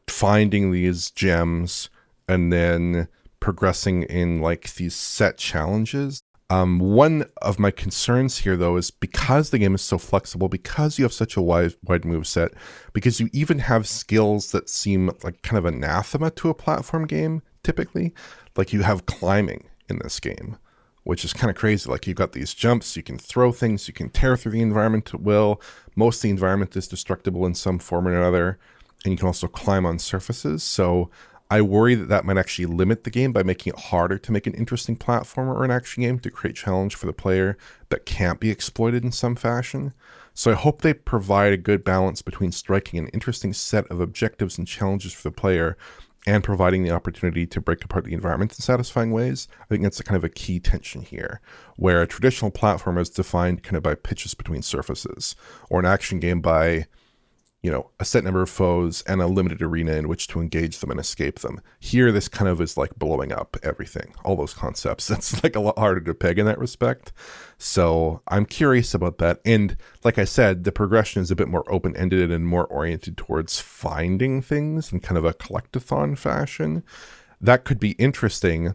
finding these gems, and then progressing in like these set challenges. One of my concerns here, though, is because the game is so flexible, because you have such a wide move set, because you even have skills that seem like kind of anathema to a platform game, typically. Like you have climbing in this game, which is kind of crazy. Like you've got these jumps, you can throw things, you can tear through the environment at will. Most of the environment is destructible in some form or another, and you can also climb on surfaces. So I worry that might actually limit the game by making it harder to make an interesting platformer or an action game to create challenge for the player that can't be exploited in some fashion. So I hope they provide a good balance between striking an interesting set of objectives and challenges for the player and providing the opportunity to break apart the environment in satisfying ways. I think that's a kind of a key tension here, where a traditional platformer is defined kind of by pitches between surfaces, or an action game by a set number of foes and a limited arena in which to engage them and escape them. Here, this kind of is like blowing up everything, all those concepts. That's like a lot harder to peg in that respect. So I'm curious about that. And like I said, the progression is a bit more open-ended and more oriented towards finding things in kind of a collectathon fashion. That could be interesting.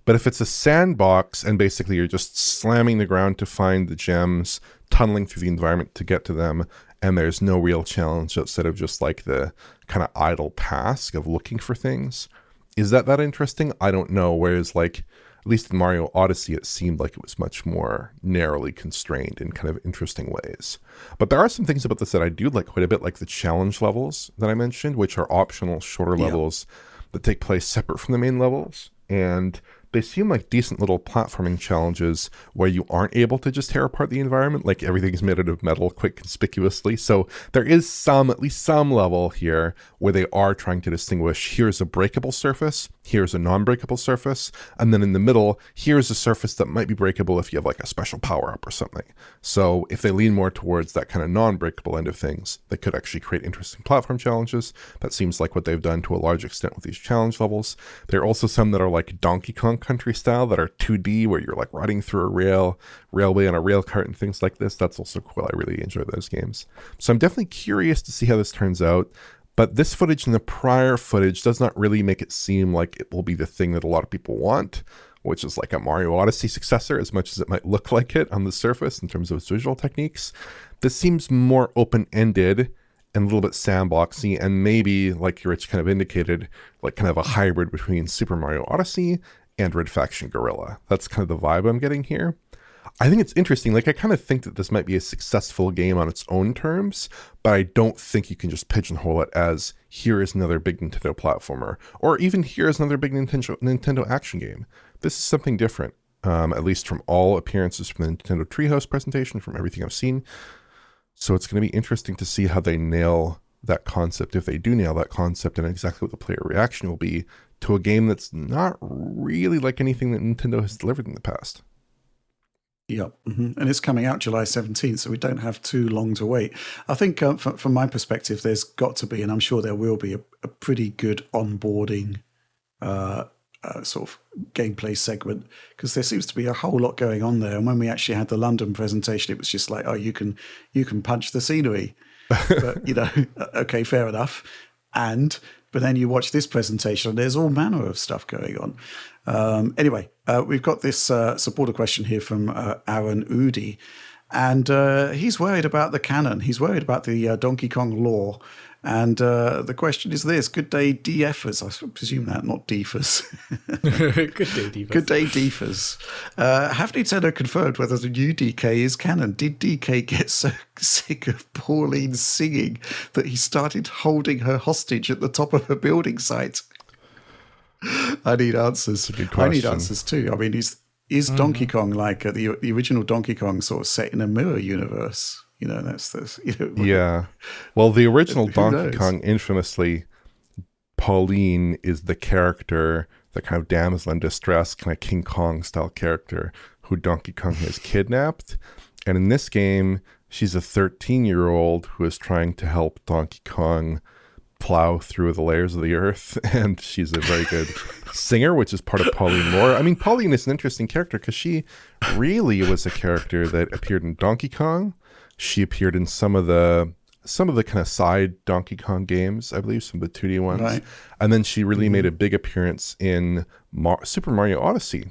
But if it's a sandbox and basically you're just slamming the ground to find the gems, tunneling through the environment to get to them, and there's no real challenge outside of just like the kind of idle task of looking for things, is that interesting? I don't know. Whereas like, at least in Mario Odyssey, it seemed like it was much more narrowly constrained in kind of interesting ways. But there are some things about this that I do like quite a bit, like the challenge levels that I mentioned, which are optional, shorter levels that take place separate from the main levels. And they seem like decent little platforming challenges where you aren't able to just tear apart the environment, like everything's made out of metal quite conspicuously. So there is at least some level here where they are trying to distinguish, here's a breakable surface, here's a non-breakable surface, and then in the middle, here's a surface that might be breakable if you have like a special power-up or something. So if they lean more towards that kind of non-breakable end of things, they could actually create interesting platform challenges. That seems like what they've done to a large extent with these challenge levels. There are also some that are like Donkey Kong Country style that are 2D, where you're like riding through a railway on a rail cart and things like this. That's also cool. I really enjoy those games. So I'm definitely curious to see how this turns out. But this footage and the prior footage does not really make it seem like it will be the thing that a lot of people want, which is like a Mario Odyssey successor, as much as it might look like it on the surface in terms of its visual techniques. This seems more open-ended and a little bit sandboxy, and maybe, like Rich kind of indicated, like kind of a hybrid between Super Mario Odyssey and Red Faction Guerrilla. That's kind of the vibe I'm getting here. I think it's interesting. Like, I kind of think that this might be a successful game on its own terms, but I don't think you can just pigeonhole it as, here is another big Nintendo platformer, or even here is another big Nintendo action game. This is something different, at least from all appearances from the Nintendo Treehouse presentation, from everything I've seen. So it's going to be interesting to see how they nail that concept, if they do nail that concept, and exactly what the player reaction will be to a game that's not really like anything that Nintendo has delivered in the past. Yeah, and it's coming out July 17th, so we don't have too long to wait. I think from my perspective, there's got to be, and I'm sure there will be, a pretty good onboarding sort of gameplay segment, because there seems to be a whole lot going on there. And when we actually had the London presentation, it was just like, oh, you can punch the scenery. But, okay, fair enough. But then you watch this presentation, and there's all manner of stuff going on. Anyway, we've got this supporter question here from Aaron Udi, and he's worried about the canon. He's worried about the Donkey Kong lore. And the question is this: good day, DFers. I presume that, not DFers. Good day, DFers. Good day, DFers. Have Nintendo confirmed whether the new DK is canon? Did DK get so sick of Pauline singing that he started holding her hostage at the top of a building site? I need answers. I need answers too. I mean, is Donkey Kong like the original Donkey Kong sort of set in a mirror universe? That's this. Yeah. Well, the original Donkey Kong, infamously, Pauline is the character, the kind of damsel in distress, kind of King Kong style character who Donkey Kong has kidnapped. And in this game, she's a 13-year-old who is trying to help Donkey Kong plow through the layers of the earth. And she's a very good singer, which is part of Pauline lore. I mean, Pauline is an interesting character because she really was a character that appeared in Donkey Kong. She appeared in some of the kind of side Donkey Kong games, I believe, some of the 2D ones. Right. And then she really made a big appearance in Super Mario Odyssey,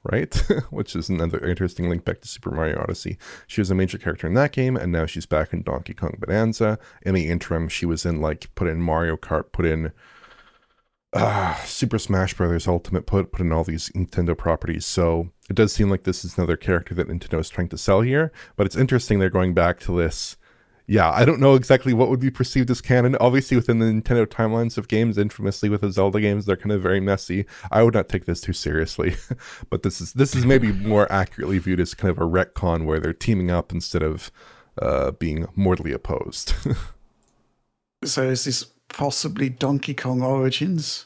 right? Which is another interesting link back to Super Mario Odyssey. She was a major character in that game, and now she's back in Donkey Kong Bonanza. In the interim, she was in, put in Mario Kart, put in Super Smash Brothers Ultimate, put in all these Nintendo properties. So it does seem like this is another character that Nintendo is trying to sell here. But it's interesting they're going back to this. Yeah, I don't know exactly what would be perceived as canon. Obviously, within the Nintendo timelines of games, infamously with the Zelda games, they're kind of very messy. I would not take this too seriously. But this is maybe more accurately viewed as kind of a retcon where they're teaming up instead of being mortally opposed. So is this possibly Donkey Kong Origins?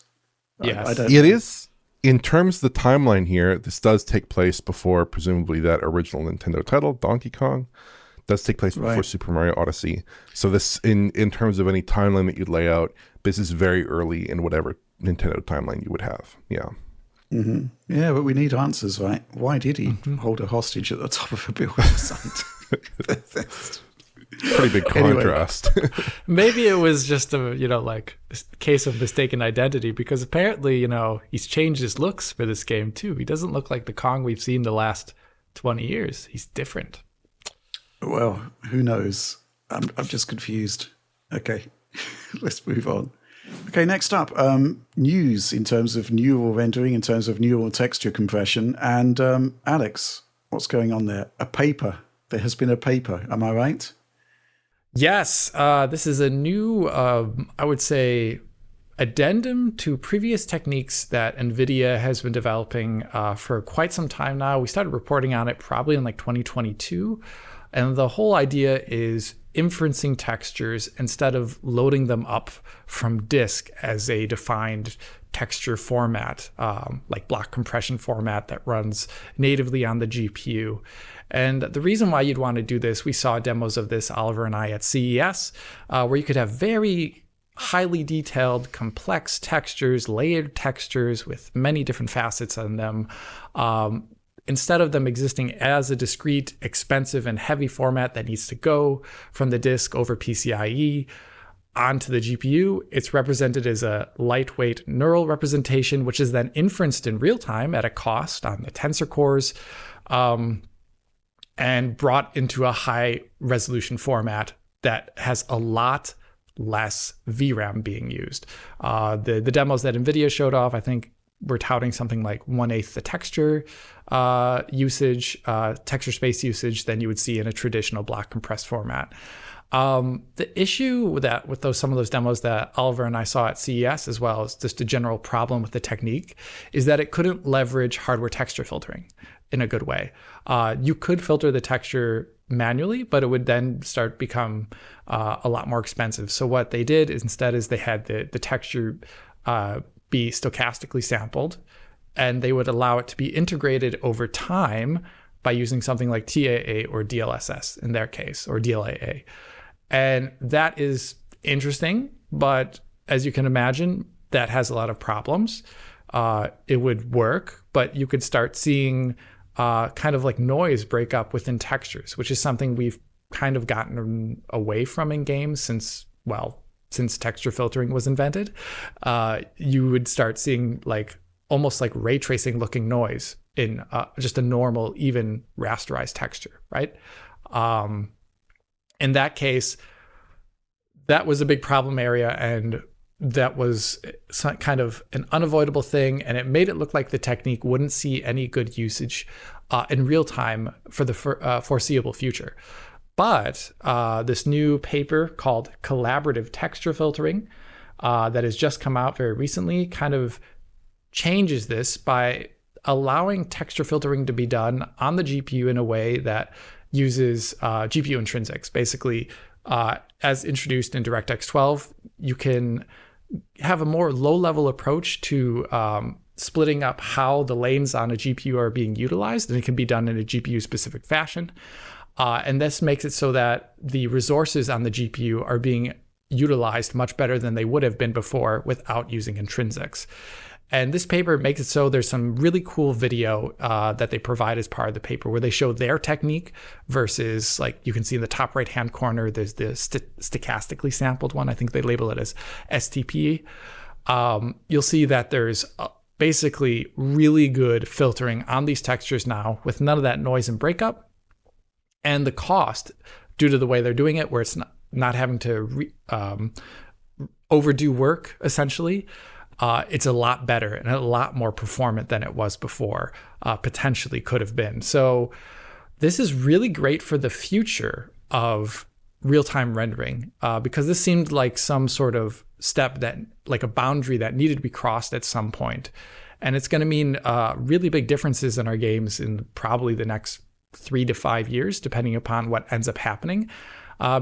Yes. It is. In terms of the timeline here, this does take place before, presumably, that original Nintendo title, Donkey Kong. Does take place before Super Mario Odyssey. So this, in terms of any timeline that you'd lay out, this is very early in whatever Nintendo timeline you would have. Yeah. Mm-hmm. Yeah, but we need answers, right? Why did he hold a hostage at the top of a building site? Pretty big contrast. Anyway. Maybe it was just a case of mistaken identity, because apparently he's changed his looks for this game too. He doesn't look like the Kong we've seen the last 20 years. He's different. Well, who knows? I'm just confused. Okay, let's move on. Okay, next up, news in terms of neural rendering, in terms of neural texture compression, and Alex, what's going on there? A paper. There has been a paper. Am I right? Yes, this is a new, I would say, addendum to previous techniques that NVIDIA has been developing for quite some time now. We started reporting on it probably in 2022. And the whole idea is inferencing textures instead of loading them up from disk as a defined texture format, like block compression format that runs natively on the GPU. And the reason why you'd want to do this, we saw demos of this, Oliver and I, at CES, where you could have very highly detailed, complex textures, layered textures with many different facets on them. Instead of them existing as a discrete, expensive, and heavy format that needs to go from the disk over PCIe onto the GPU, it's represented as a lightweight neural representation, which is then inferenced in real time at a cost on the tensor cores, and brought into a high resolution format that has a lot less VRAM being used. The demos that NVIDIA showed off, I think, we're touting something like 1/8 the texture usage, texture space usage than you would see in a traditional block compressed format. The issue with some of those demos that Oliver and I saw at CES, as well as just a general problem with the technique, is that it couldn't leverage hardware texture filtering in a good way. You could filter the texture manually, but it would then become a lot more expensive. So what they did is instead they had the texture be stochastically sampled, and they would allow it to be integrated over time by using something like TAA or DLSS in their case, or DLAA. And that is interesting, but as you can imagine, that has a lot of problems. It would work, but you could start seeing kind of like noise break up within textures, which is something we've kind of gotten away from in games since texture filtering was invented. You would start seeing like almost like ray tracing looking noise in just a normal, even rasterized texture, right? In that case, that was a big problem area, and that was kind of an unavoidable thing, and it made it look like the technique wouldn't see any good usage in real time for the foreseeable future. But this new paper called Collaborative Texture Filtering that has just come out very recently kind of changes this by allowing texture filtering to be done on the GPU in a way that uses GPU intrinsics. Basically, as introduced in DirectX 12, you can have a more low-level approach to splitting up how the lanes on a GPU are being utilized, and it can be done in a GPU-specific fashion. And this makes it so that the resources on the GPU are being utilized much better than they would have been before without using intrinsics. And this paper makes it so there's some really cool video that they provide as part of the paper where they show their technique versus, like, you can see in the top right-hand corner, there's the stochastically sampled one. I think they label it as STP. You'll see that there's basically really good filtering on these textures now with none of that noise and breakup. And the cost, due to the way they're doing it, where it's not having to overdo work, essentially, it's a lot better and a lot more performant than it was before, potentially could have been. So this is really great for the future of real-time rendering, because this seemed like some sort of step that, like a boundary that needed to be crossed at some point. And it's going to mean really big differences in our games in probably the next 3 to 5 years, depending upon what ends up happening.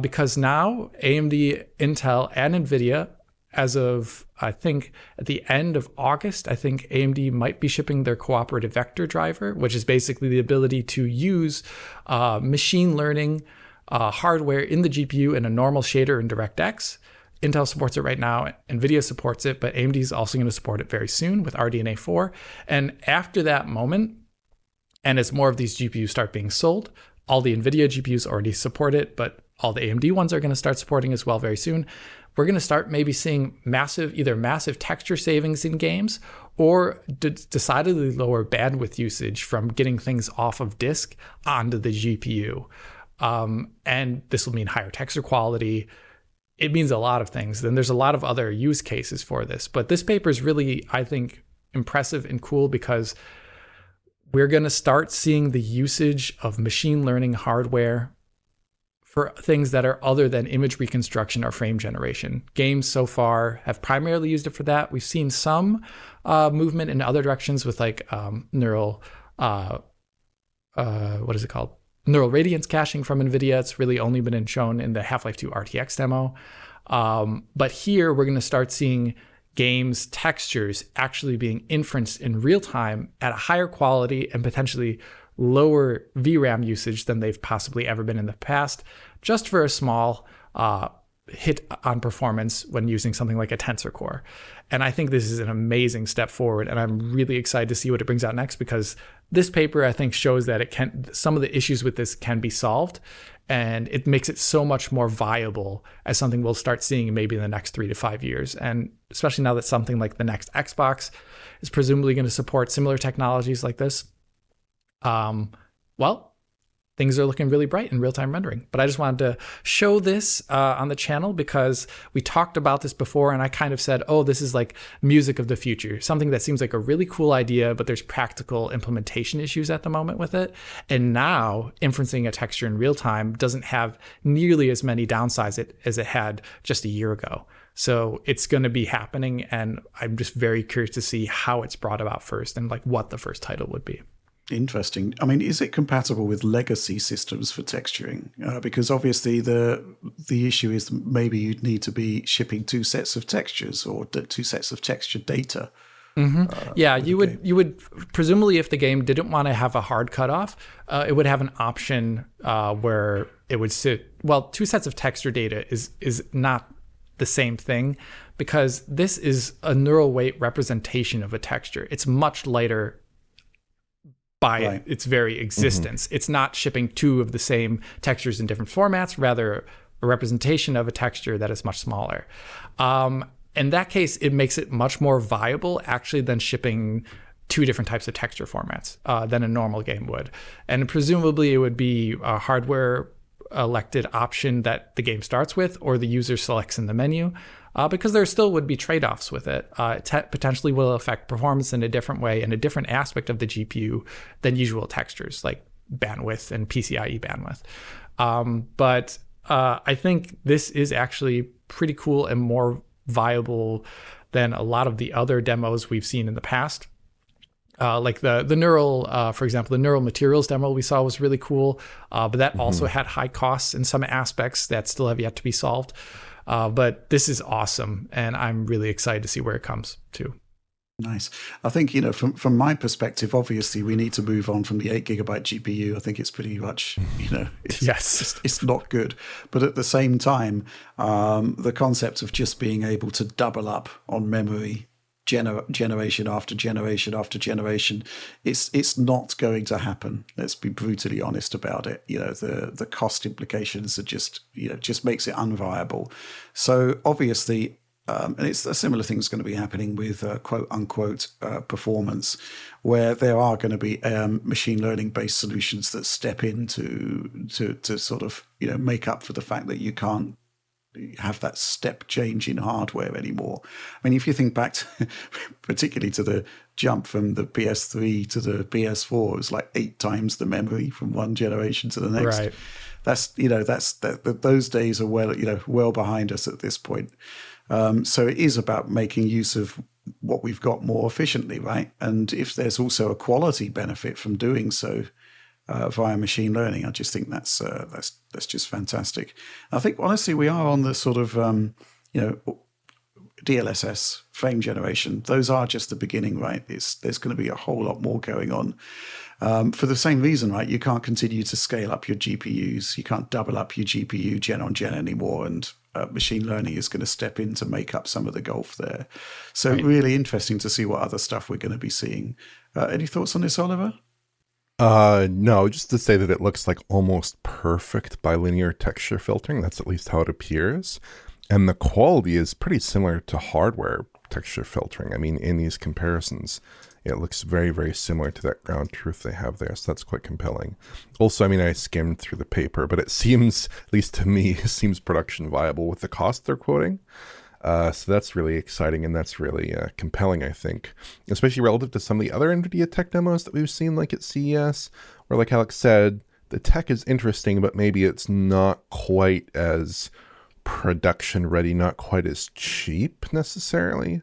Because now AMD, Intel, and NVIDIA, as of, I think, at the end of August, I think AMD might be shipping their cooperative vector driver, which is basically the ability to use machine learning hardware in the GPU in a normal shader in DirectX. Intel supports it right now, NVIDIA supports it, but AMD is also going to support it very soon with RDNA 4. And after that moment, and as more of these GPUs start being sold, all the NVIDIA GPUs already support it, but all the AMD ones are going to start supporting as well very soon. We're going to start maybe seeing either massive texture savings in games or decidedly lower bandwidth usage from getting things off of disk onto the GPU. And this will mean higher texture quality. It means a lot of things. Then there's a lot of other use cases for this. But this paper is really, I think, impressive and cool because we're going to start seeing the usage of machine learning hardware for things that are other than image reconstruction or frame generation. Games so far have primarily used it for that. We've seen some movement in other directions with like neural, what is it called? Neural radiance caching from NVIDIA. It's really only been shown in the Half-Life 2 RTX demo. But here we're going to start seeing games textures actually being inferenced in real time at a higher quality and potentially lower VRAM usage than they've possibly ever been in the past, just for a small hit on performance when using something like a tensor core. And I think this is an amazing step forward, and I'm really excited to see what it brings out next, because this paper, I think, shows that some of the issues with this can be solved, and it makes it so much more viable as something we'll start seeing maybe in the next 3 to 5 years. And especially now that something like the next Xbox is presumably going to support similar technologies like this, well, things are looking really bright in real-time rendering. But I just wanted to show this on the channel because we talked about this before, and I kind of said, oh, this is like music of the future, something that seems like a really cool idea, but there's practical implementation issues at the moment with it. And now inferencing a texture in real time doesn't have nearly as many downsides as it had just a year ago. So it's going to be happening, and I'm just very curious to see how it's brought about first and like what the first title would be. Interesting. I mean, is it compatible with legacy systems for texturing? Because obviously the issue is maybe you'd need to be shipping 2 sets of textures or 2 sets of texture data Yeah, you would presumably, if the game didn't want to have a hard cutoff, it would have an option where it would sit. Well, two sets of texture data is not the same thing, because this is a neural weight representation of a texture. It's much lighter by its very existence. It's not shipping two of the same textures in different formats, rather a representation of a texture that is much smaller. In that case, it makes it much more viable actually than shipping two different types of texture formats than a normal game would. And presumably it would be a hardware elected option that the game starts with, or the user selects in the menu, because there still would be trade-offs with it. It potentially will affect performance in a different way, in a different aspect of the GPU than usual textures like bandwidth and PCIe bandwidth. But I think this is actually pretty cool and more viable than a lot of the other demos we've seen in the past. Like the neural, for example, the neural materials demo we saw was really cool, but that also had high costs in some aspects that still have yet to be solved. But this is awesome, and I'm really excited to see where it comes to. Nice. I think, from my perspective, obviously we need to move on from the 8 GB GPU. I think it's pretty much, it's not good. But at the same time, the concept of just being able to double up on memory generation after generation after generation, it's not going to happen. Let's be brutally honest about it. The cost implications are just makes it unviable. So obviously, and it's a similar thing that's going to be happening with quote unquote performance, where there are going to be machine learning based solutions that step in to sort of make up for the fact that you can't have that step change in hardware anymore. I mean, if you think back to, particularly to the jump from the PS3 to the PS4, it was like 8 times the memory from one generation to the next. Right. Those days are well behind us at this point. So it is about making use of what we've got more efficiently, right? And if there's also a quality benefit from doing so via machine learning, I just think that's just fantastic. I think honestly we are on the sort of DLSS frame generation. Those are just the beginning, right? There's going to be a whole lot more going on. For the same reason, right? You can't continue to scale up your GPUs. You can't double up your GPU gen on gen anymore, and machine learning is going to step in to make up some of the gulf there. So really interesting to see what other stuff we're going to be seeing. Any thoughts on this, Oliver? No, just to say that it looks like almost perfect bilinear texture filtering. That's at least how it appears. And the quality is pretty similar to hardware texture filtering. I mean, in these comparisons, it looks very, very similar to that ground truth they have there. So that's quite compelling. Also, I mean, I skimmed through the paper, but it seems, at least to me, seems production viable with the cost they're quoting. So that's really exciting, and that's really compelling, I think, especially relative to some of the other NVIDIA tech demos that we've seen, like at CES, where, like Alex said, the tech is interesting, but maybe it's not quite as production ready, not quite as cheap necessarily.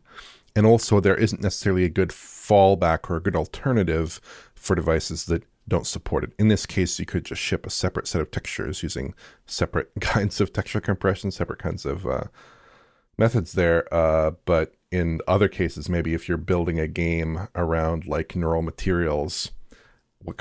And also there isn't necessarily a good fallback or a good alternative for devices that don't support it. In this case, you could just ship a separate set of textures using separate kinds of texture compression, separate kinds of methods there. But in other cases, maybe if you're building a game around like neural materials,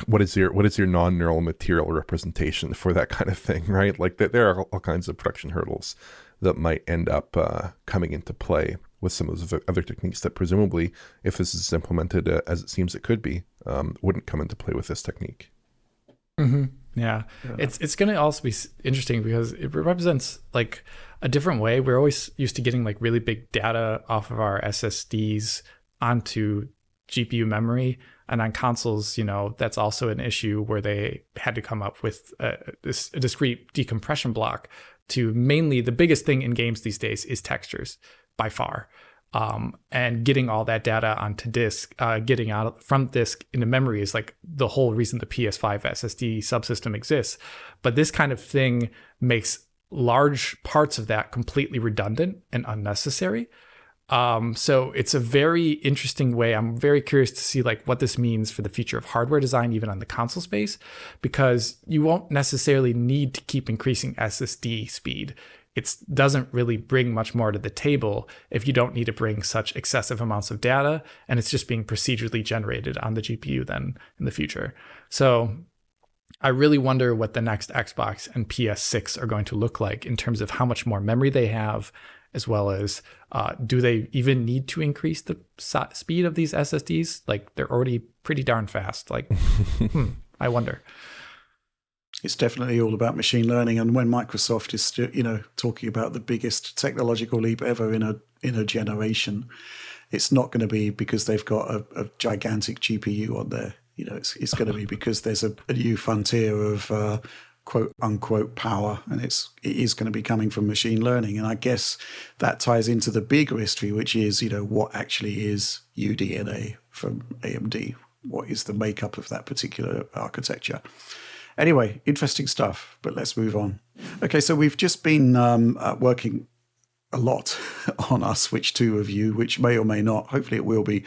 what is your non-neural material representation for that kind of thing, right? Like there are all kinds of production hurdles that might end up coming into play with some of those other techniques that presumably, if this is implemented as it seems it could be, wouldn't come into play with this technique. Mm-hmm. Yeah. It's going to also be interesting because it represents like a different way. We're always used to getting like really big data off of our SSDs onto GPU memory. And on consoles, that's also an issue where they had to come up with a discrete decompression block to mainly the biggest thing in games these days is textures by far. And getting all that data onto disk, getting out from disk into memory is like the whole reason the PS5 SSD subsystem exists. But this kind of thing makes large parts of that completely redundant and unnecessary. So it's a very interesting way. I'm very curious to see like what this means for the future of hardware design, even on the console space, because you won't necessarily need to keep increasing SSD speed. it doesn't really bring much more to the table if you don't need to bring such excessive amounts of data, and it's just being procedurally generated on the GPU then in the future. So I really wonder what the next Xbox and PS6 are going to look like in terms of how much more memory they have, as well as do they even need to increase the speed of these SSDs? Like, they're already pretty darn fast. Like, I wonder. It's definitely all about machine learning, and when Microsoft is still, talking about the biggest technological leap ever in a generation, it's not going to be because they've got a gigantic GPU on there. It's going to be because there's a new frontier of quote unquote power, and it is going to be coming from machine learning. And I guess that ties into the bigger history, which is what actually is UDNA from AMD. What is the makeup of that particular architecture? Anyway, interesting stuff, but let's move on. Okay, so we've just been working a lot on our Switch 2 review, which may or may not, hopefully it will be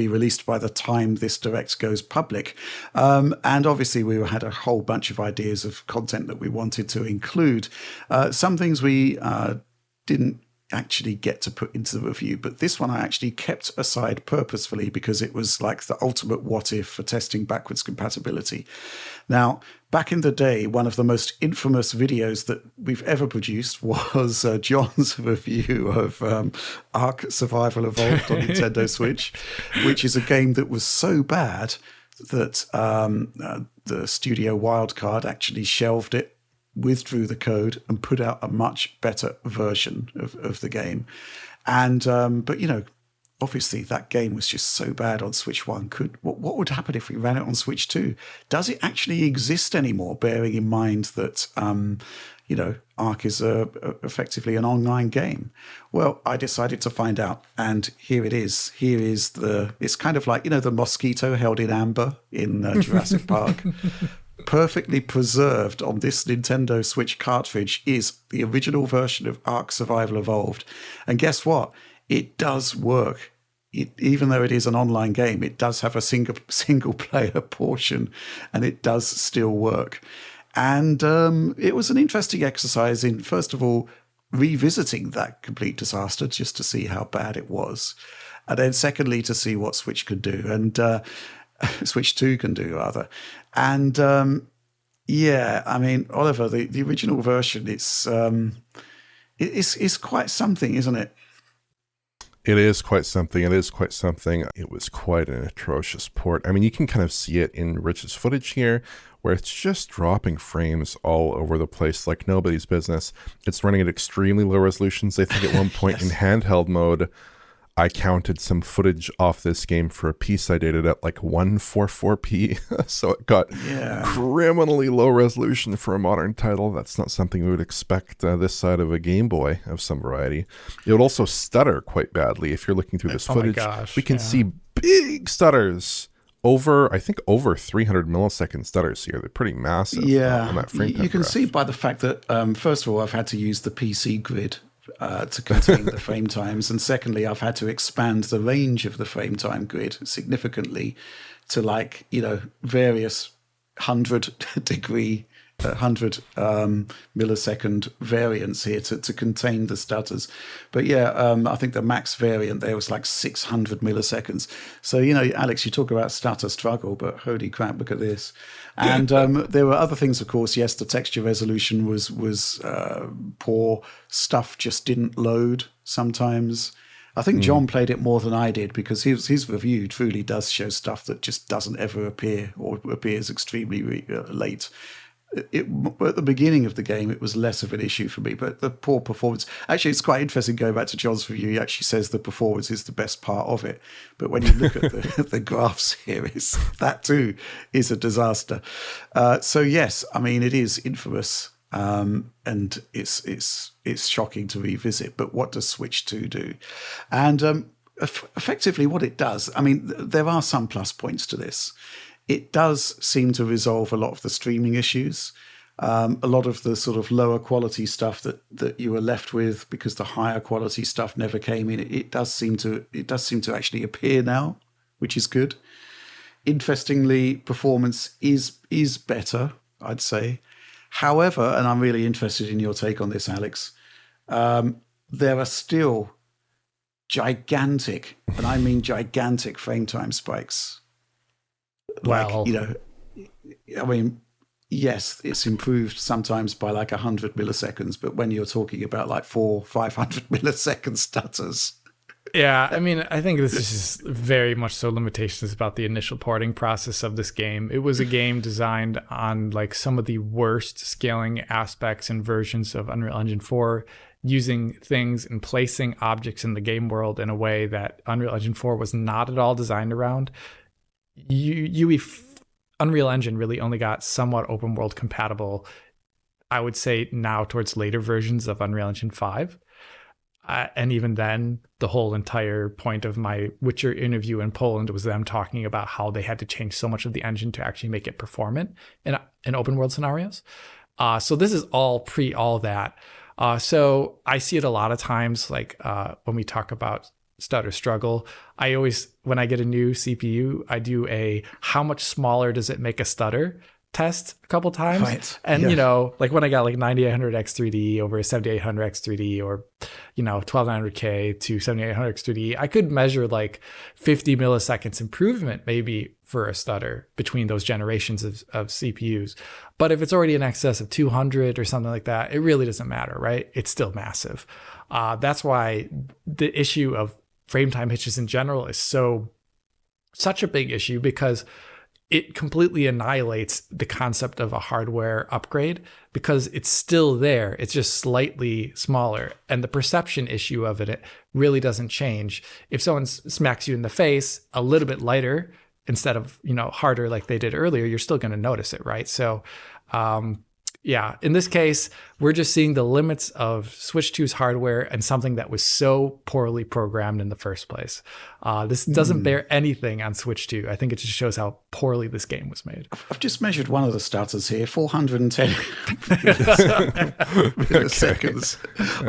released by the time this Direct goes public. And obviously we had a whole bunch of ideas of content that we wanted to include. Some things we didn't actually get to put into the review, but this one I actually kept aside purposefully because it was like the ultimate what if for testing backwards compatibility. Now, back in the day, one of the most infamous videos that we've ever produced was John's review of Ark Survival Evolved on Nintendo Switch, which is a game that was so bad that the studio Wildcard actually shelved it, withdrew the code, and put out a much better version of the game. And but obviously that game was just so bad on Switch 1. What would happen if we ran it on Switch 2? Does it actually exist anymore, bearing in mind that Ark is effectively an online game? Well, I decided to find out, and here it is. It's kind of like the mosquito held in amber in Jurassic Park. Perfectly preserved on this Nintendo Switch cartridge is the original version of Ark Survival Evolved. And guess what? It does work. Even though it is an online game, it does have a single player portion, and it does still work. And it was an interesting exercise in, first of all, revisiting that complete disaster just to see how bad it was. And then secondly, to see what Switch could do. And Switch 2 can do, rather. And Oliver, the original version, it's quite something, isn't it? It is quite something. It was quite an atrocious port. I mean, you can kind of see it in Rich's footage here, where it's just dropping frames all over the place like nobody's business. It's running at extremely low resolutions. I think at one point in handheld mode, I counted some footage off this game for a piece I dated at like 144p. So it got criminally low resolution for a modern title. That's not something we would expect this side of a Game Boy of some variety. It would also stutter quite badly. If you're looking through this footage, we can see big stutters. I think over 300 millisecond stutters here. They're pretty massive on that frame You can graph. see by the fact that, first of all, I've had to use the PC grid to contain the frame times, and secondly, I've had to expand the range of the frame time grid significantly to various 100 millisecond variants here to contain the stutters. But I think the max variant there was like 600 milliseconds. So Alex, you talk about stutter struggle, but holy crap, look at this. And there were other things, of course. Yes, the texture resolution was poor. Stuff just didn't load sometimes. I think John played it more than I did, because his review truly does show stuff that just doesn't ever appear, or appears extremely late. At the beginning of the game, it was less of an issue for me, but the poor performance. Actually, it's quite interesting going back to John's review. He actually says the performance is the best part of it. But when you look at the graphs here, that too is a disaster. So yes, I mean, it is infamous, and it's shocking to revisit. But what does Switch 2 do? And effectively, what it does, I mean, there are some plus points to this. It does seem to resolve a lot of the streaming issues, a lot of the sort of lower quality stuff that you were left with because the higher quality stuff never came in. It does seem to actually appear now, which is good. Interestingly, performance is better, I'd say. However, and I'm really interested in your take on this, Alex, there are still gigantic, and I mean gigantic, frame time spikes. Well, I mean, yes, it's improved sometimes by like 100 milliseconds, but when you're talking about like 500 millisecond stutters. yeah, I mean, I think this is just very much so limitations about the initial porting process of this game. It was a game designed on like some of the worst scaling aspects and versions of Unreal Engine 4, using things and placing objects in the game world in a way that Unreal Engine 4 was not at all designed around. Unreal Engine really only got somewhat open world compatible, I would say, now towards later versions of Unreal Engine 5. And even then, the whole entire point of my Witcher interview in Poland was them talking about how they had to change so much of the engine to actually make it performant in open world scenarios. So this is all pre all that. So I see it a lot of times, like when we talk about stutter struggle, I always, when I get a new CPU, I do a how much smaller does it make a stutter test a couple times. Right. And, Yeah. you know, like when I got like 9800X3D over 7800X3D or, you know, 1200K to 7800X3D, I could measure like 50 milliseconds improvement maybe for a stutter between those generations of CPUs. But if it's already in excess of 200 or something like that, it really doesn't matter, right? It's still massive. That's why the issue of frame time hitches in general is such a big issue, because it completely annihilates the concept of a hardware upgrade, because it's still there. It's just slightly smaller. And the perception issue of it really doesn't change. If someone smacks you in the face a little bit lighter instead of, you know, harder like they did earlier, you're still going to notice it, right? So, yeah, in this case, we're just seeing the limits of Switch 2's hardware and something that was so poorly programmed in the first place. This doesn't bear anything on Switch 2. I think it just shows how poorly this game was made. I've just measured one of the stutters here, 410 milliseconds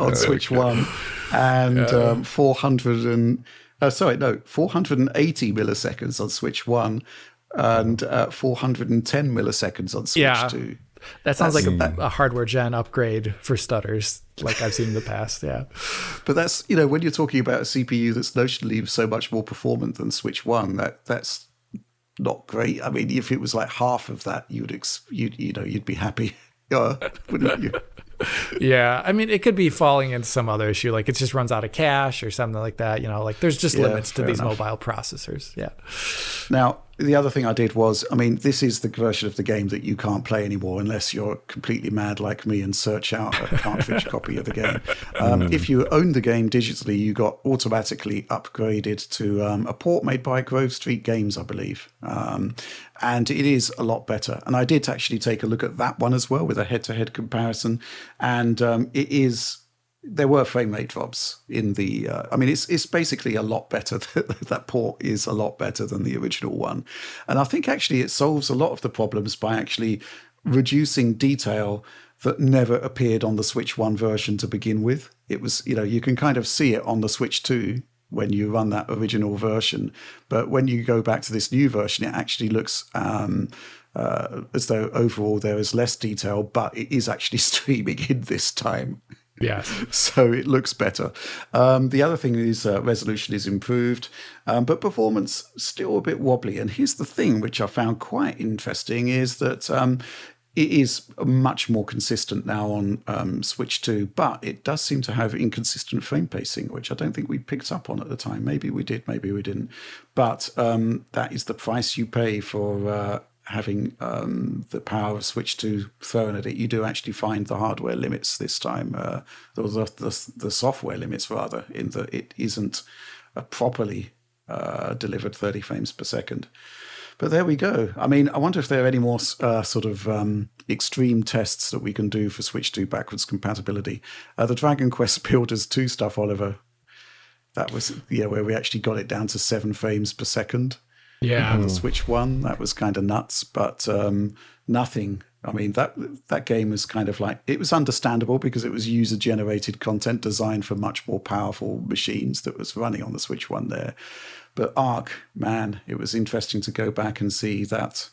on Switch 1 and 480 milliseconds on Switch 1 and 410 milliseconds on Switch 2. That sounds like a hardware gen upgrade for stutters, like I've seen in the past. Yeah. But that's, you know, when you're talking about a CPU that's notionally so much more performant than Switch 1, that's not great. I mean, if it was like half of that, you'd be happy, wouldn't you? Yeah, I mean, it could be falling into some other issue, like it just runs out of cache or something like that. You know, like there's just limits to these mobile processors. Yeah. Now, the other thing I did was, I mean, this is the version of the game that you can't play anymore unless you're completely mad like me and search out a cartridge copy of the game. If you owned the game digitally, you got automatically upgraded to a port made by Grove Street Games, I believe. And it is a lot better. And I did actually take a look at that one as well with a head-to-head comparison. And there were frame rate drops in the. I mean, it's basically a lot better. That port is a lot better than the original one, and I think actually it solves a lot of the problems by actually reducing detail that never appeared on the Switch 1 version to begin with. It was, you know, you can kind of see it on the Switch 2 when you run that original version, but when you go back to this new version, it actually looks as though overall there is less detail, but it is actually streaming in this time. Yes. So it looks better. The other thing is resolution is improved, but performance still a bit wobbly. And here's the thing, which I found quite interesting, is that it is much more consistent now on Switch 2, but it does seem to have inconsistent frame pacing, which I don't think we picked up on at the time. Maybe we did, maybe we didn't. But that is the price you pay for having the power of Switch 2 thrown at it. You do actually find the hardware limits this time, or the software limits rather, in that it isn't properly delivered 30 frames per second. But there we go. I mean, I wonder if there are any more sort of extreme tests that we can do for Switch 2 backwards compatibility. The Dragon Quest Builders 2 stuff, Oliver, that was where we actually got it down to 7 frames per second. Yeah. On the Switch 1, that was kind of nuts, but nothing. I mean, that game was kind of like, it was understandable because it was user-generated content designed for much more powerful machines that was running on the Switch 1 there. But Ark, man, it was interesting to go back and see that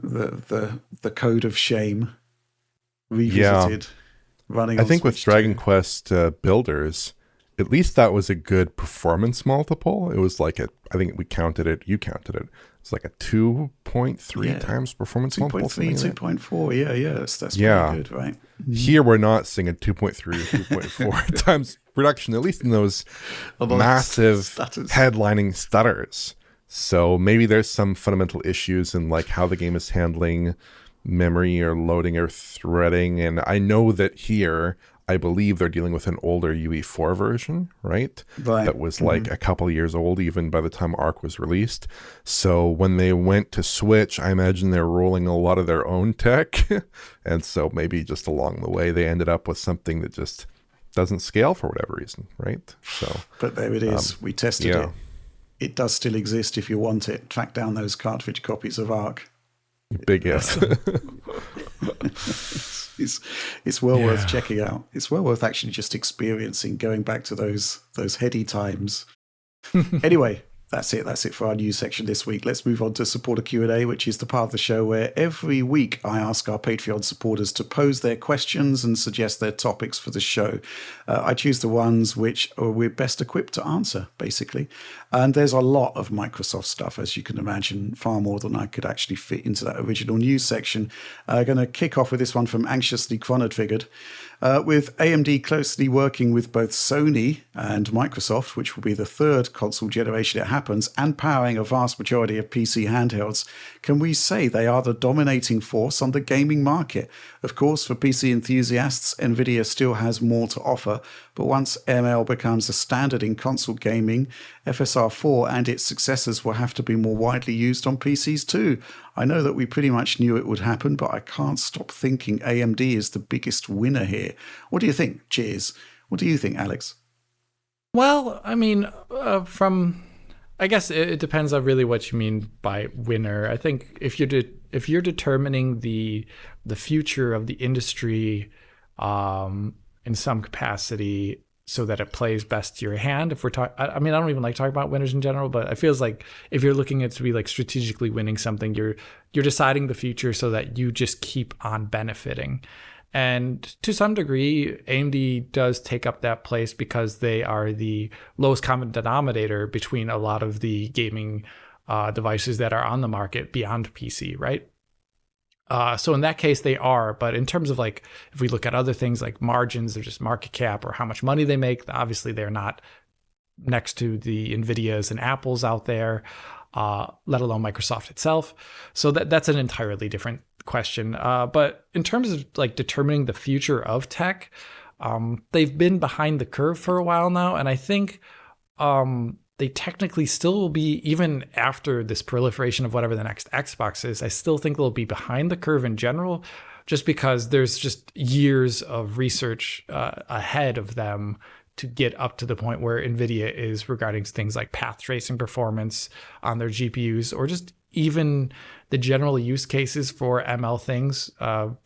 the code of shame revisited. running I on think with Switch Dragon 2. Quest Builders, at least that was a good performance multiple. It was like I think we counted it, you counted it. It's like a 2.3 times performance multiple. 2.3, 2.4. Yeah. That's pretty good, right? Here we're not seeing a 2.3 or 2.4 times reduction, at least in those massive stutters. headlining stutters. So maybe there's some fundamental issues in like how the game is handling memory or loading or threading. And I know that here, I believe they're dealing with an older UE4 version, right? That was like a couple of years old even by the time Arc was released. So when they went to Switch, I imagine they're rolling a lot of their own tech. And so maybe just along the way, they ended up with something that just doesn't scale for whatever reason, right? So, but there it is. We tested it. It does still exist if you want it. Track down those cartridge copies of Arc. Big if. It's well worth checking out. It's well worth actually just experiencing, going back to those heady times. Anyway, that's it for our news section this week. Let's move on to supporter Q&A, which is the part of the show where every week I ask our Patreon supporters to pose their questions and suggest their topics for the show. I choose the ones which we're best equipped to answer, basically. And there's a lot of Microsoft stuff, as you can imagine, far more than I could actually fit into that original news section. I'm going to kick off with this one from Anxiously Chronoed Figured. With AMD closely working with both Sony and Microsoft, which will be the third console generation it happens, and powering a vast majority of PC handhelds, can we say they are the dominating force on the gaming market? Of course, for PC enthusiasts, Nvidia still has more to offer, but once ML becomes a standard in console gaming, FSR4 and its successors will have to be more widely used on PCs too. I know that we pretty much knew it would happen, but I can't stop thinking AMD is the biggest winner here. What do you think? Cheers. What do you think, Alex? Well, I mean, I guess it depends on really what you mean by winner. I think if you're determining the future of the industry in some capacity so that it plays best to your hand, if we're talking, I mean, I don't even like talking about winners in general, but it feels like if you're looking at to be like strategically winning something, you're deciding the future so that you just keep on benefiting. And to some degree, AMD does take up that place because they are the lowest common denominator between a lot of the gaming devices that are on the market beyond PC, right? So in that case, they are. But in terms of like, if we look at other things like margins or just market cap or how much money they make, obviously they're not next to the NVIDIAs and Apples out there, let alone Microsoft itself. So that's an entirely different question. But in terms of like determining the future of tech, they've been behind the curve for a while now. And I think they technically still will be, even after this proliferation of whatever the next Xbox is, I still think they'll be behind the curve in general, just because there's just years of research ahead of them to get up to the point where NVIDIA is regarding things like path tracing performance on their GPUs, or just even the general use cases for ML things.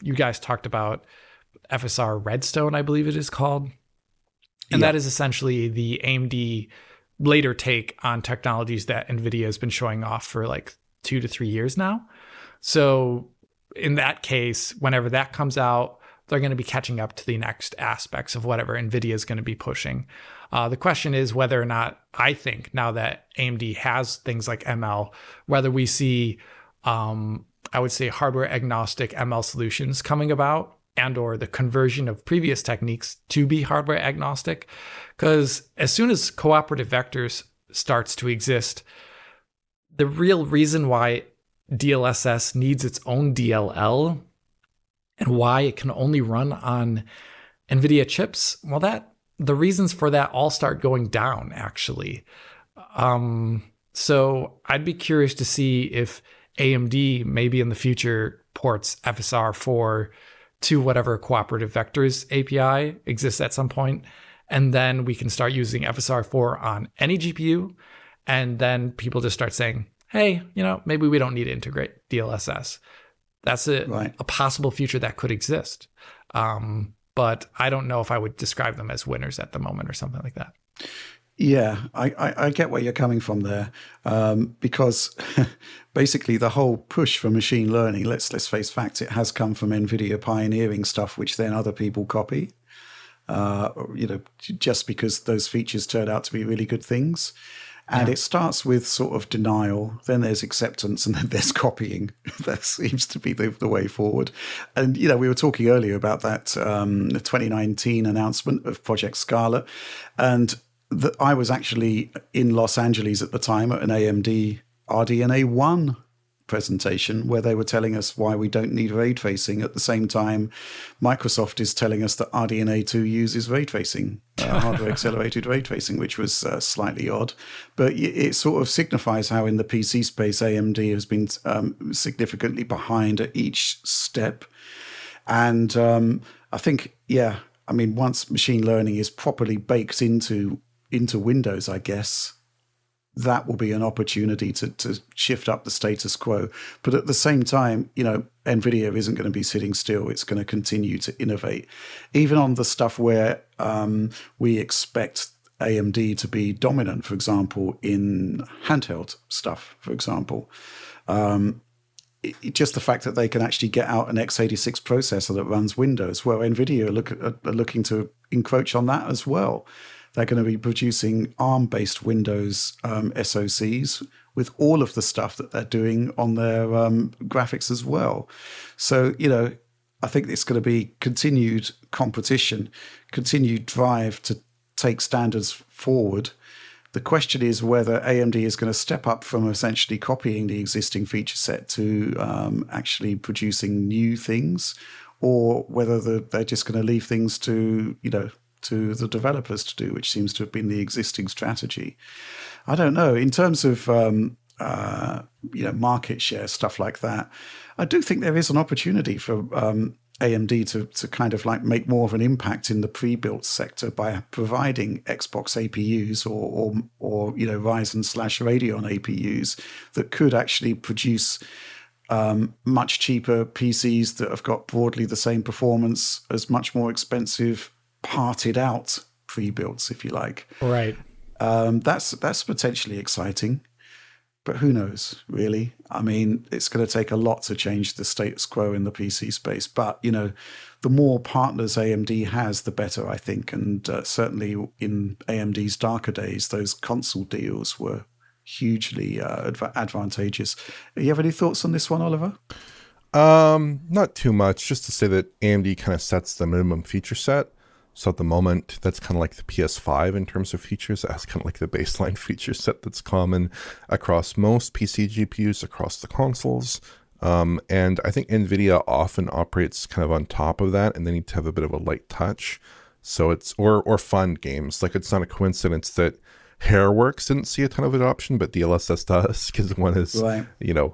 You guys talked about FSR Redstone, I believe it is called. And that is essentially the AMD later take on technologies that NVIDIA has been showing off for like 2 to 3 years now. So in that case, whenever that comes out, they're going to be catching up to the next aspects of whatever NVIDIA is going to be pushing. The question is whether or not, I think now that AMD has things like ML, whether we see, I would say, hardware agnostic ML solutions coming about, and or the conversion of previous techniques to be hardware agnostic. Because as soon as cooperative vectors starts to exist, the real reason why DLSS needs its own DLL and why it can only run on NVIDIA chips, well, the reasons for that all start going down, actually. So I'd be curious to see if AMD maybe in the future ports FSR4 to whatever cooperative vectors API exists at some point. And then we can start using FSR4 on any GPU. And then people just start saying, hey, maybe we don't need to integrate DLSS. That's a possible future that could exist. But I don't know if I would describe them as winners at the moment or something like that. Yeah, I get where you're coming from there, because basically the whole push for machine learning, let's face facts, it has come from NVIDIA pioneering stuff, which then other people copy. Just because those features turn out to be really good things. And it starts with sort of denial, then there's acceptance, and then there's copying. That seems to be the way forward. And, we were talking earlier about that 2019 announcement of Project Scarlet. And I was actually in Los Angeles at the time at an AMD RDNA 1 presentation where they were telling us why we don't need ray tracing. At the same time, Microsoft is telling us that RDNA 2 uses ray tracing, hardware accelerated ray tracing, which was slightly odd. But it sort of signifies how in the PC space, AMD has been significantly behind at each step. And I think, once machine learning is properly baked into Windows, I guess, that will be an opportunity to shift up the status quo. But at the same time, NVIDIA isn't going to be sitting still. It's going to continue to innovate, even on the stuff where we expect AMD to be dominant, for example, in handheld stuff, for example. Just the fact that they can actually get out an x86 processor that runs Windows, well, NVIDIA are looking to encroach on that as well. They're going to be producing ARM-based Windows SoCs with all of the stuff that they're doing on their graphics as well. So, I think it's going to be continued competition, continued drive to take standards forward. The question is whether AMD is going to step up from essentially copying the existing feature set to actually producing new things, or whether they're just going to leave things to the developers to do, which seems to have been the existing strategy. I don't know. In terms of market share, stuff like that, I do think there is an opportunity for AMD to kind of like make more of an impact in the pre-built sector by providing Xbox APUs or Ryzen / Radeon APUs that could actually produce much cheaper PCs that have got broadly the same performance as much more expensive parted out pre-builts, if you like. Right. That's potentially exciting, but who knows, really? I mean, it's going to take a lot to change the status quo in the PC space. But, the more partners AMD has, the better, I think. And certainly in AMD's darker days, those console deals were hugely advantageous. You have any thoughts on this one, Oliver? Not too much. Just to say that AMD kind of sets the minimum feature set. So at the moment, that's kind of like the PS5 in terms of features. It has kind of like the baseline feature set that's common across most PC GPUs, across the consoles. And I think NVIDIA often operates kind of on top of that, and they need to have a bit of a light touch. So it's, or fun games. Like, it's not a coincidence that Hairworks didn't see a ton of adoption, but DLSS does, because one is, right,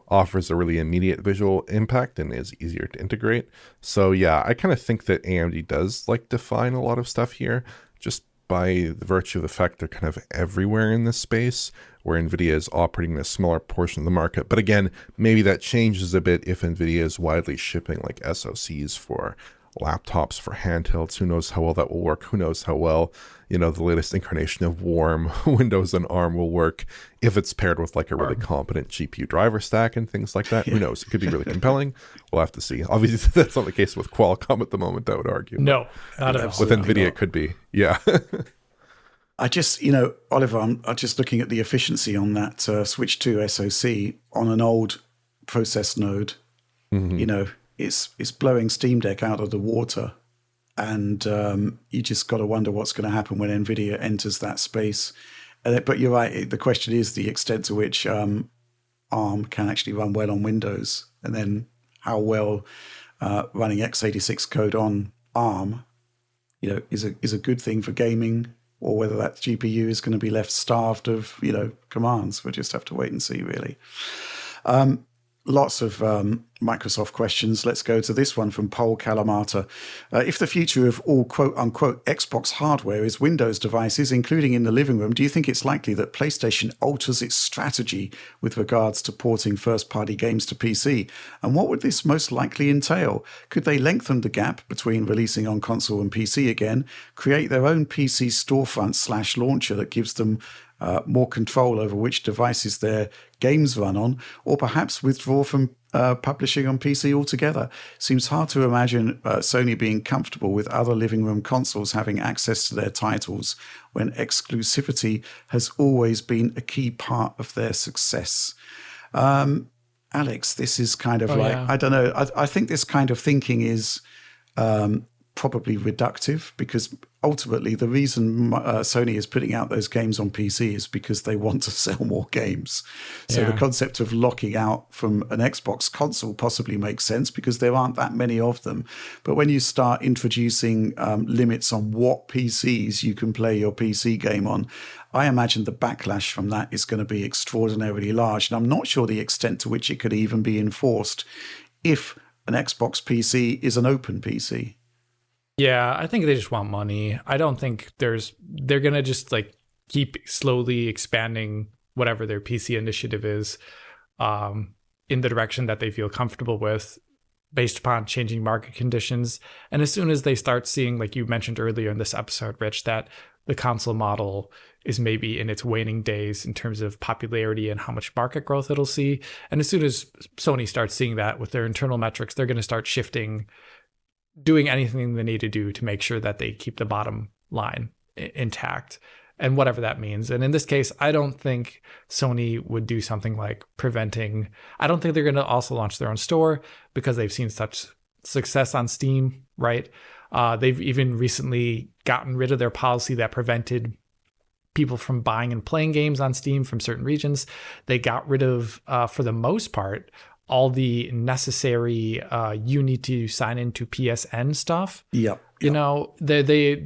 offers a really immediate visual impact and is easier to integrate. So yeah, I kind of think that AMD does like define a lot of stuff here, just by the virtue of the fact they're kind of everywhere in this space, where NVIDIA is operating in a smaller portion of the market. But again, maybe that changes a bit if NVIDIA is widely shipping like SoCs for laptops, for handhelds. Who knows how well that will work? Who knows how well the latest incarnation of warm Windows on ARM will work if it's paired with like a really competent GPU driver stack and things like that. Who knows? It could be really compelling. We'll have to see. Obviously, that's not the case with Qualcomm at the moment, I would argue. No, not at all. With NVIDIA, it could be. Yeah. I just, Oliver, I'm just looking at the efficiency on that Switch 2 SoC on an old process node. Mm-hmm. It's blowing Steam Deck out of the water. And you just got to wonder what's going to happen when NVIDIA enters that space. But you're right. The question is the extent to which ARM can actually run well on Windows, and then how well running x86 code on ARM, is a good thing for gaming, or whether that GPU is going to be left starved of commands. We'll just have to wait and see, really. Lots of Microsoft questions. Let's go to this one from Paul Calamata. If the future of all quote-unquote Xbox hardware is Windows devices, including in the living room, do you think it's likely that PlayStation alters its strategy with regards to porting first-party games to PC? And what would this most likely entail? Could they lengthen the gap between releasing on console and PC again, create their own PC storefront/launcher that gives them more control over which devices their games run on, or perhaps withdraw from publishing on PC altogether? Seems hard to imagine Sony being comfortable with other living room consoles having access to their titles when exclusivity has always been a key part of their success. Alex, this is kind of I don't know. I think this kind of thinking is probably reductive, because ultimately the reason Sony is putting out those games on PC is because they want to sell more games. So the concept of locking out from an Xbox console possibly makes sense because there aren't that many of them. But when you start introducing limits on what PCs you can play your PC game on, I imagine the backlash from that is going to be extraordinarily large. And I'm not sure the extent to which it could even be enforced if an Xbox PC is an open PC. Yeah, I think they just want money. I don't think they're going to just like keep slowly expanding whatever their PC initiative is in the direction that they feel comfortable with based upon changing market conditions. And as soon as they start seeing, like you mentioned earlier in this episode, Rich, that the console model is maybe in its waning days in terms of popularity and how much market growth it'll see. And as soon as Sony starts seeing that with their internal metrics, they're going to start shifting, doing anything they need to do to make sure that they keep the bottom line intact, and whatever that means. And in this case, I don't think Sony would do something like preventing. I don't think they're going to also launch their own store because they've seen such success on Steam, right? They've even recently gotten rid of their policy that prevented people from buying and playing games on Steam from certain regions. They got rid of, for the most part, all the necessary you need to sign into PSN stuff. Yep. You know, they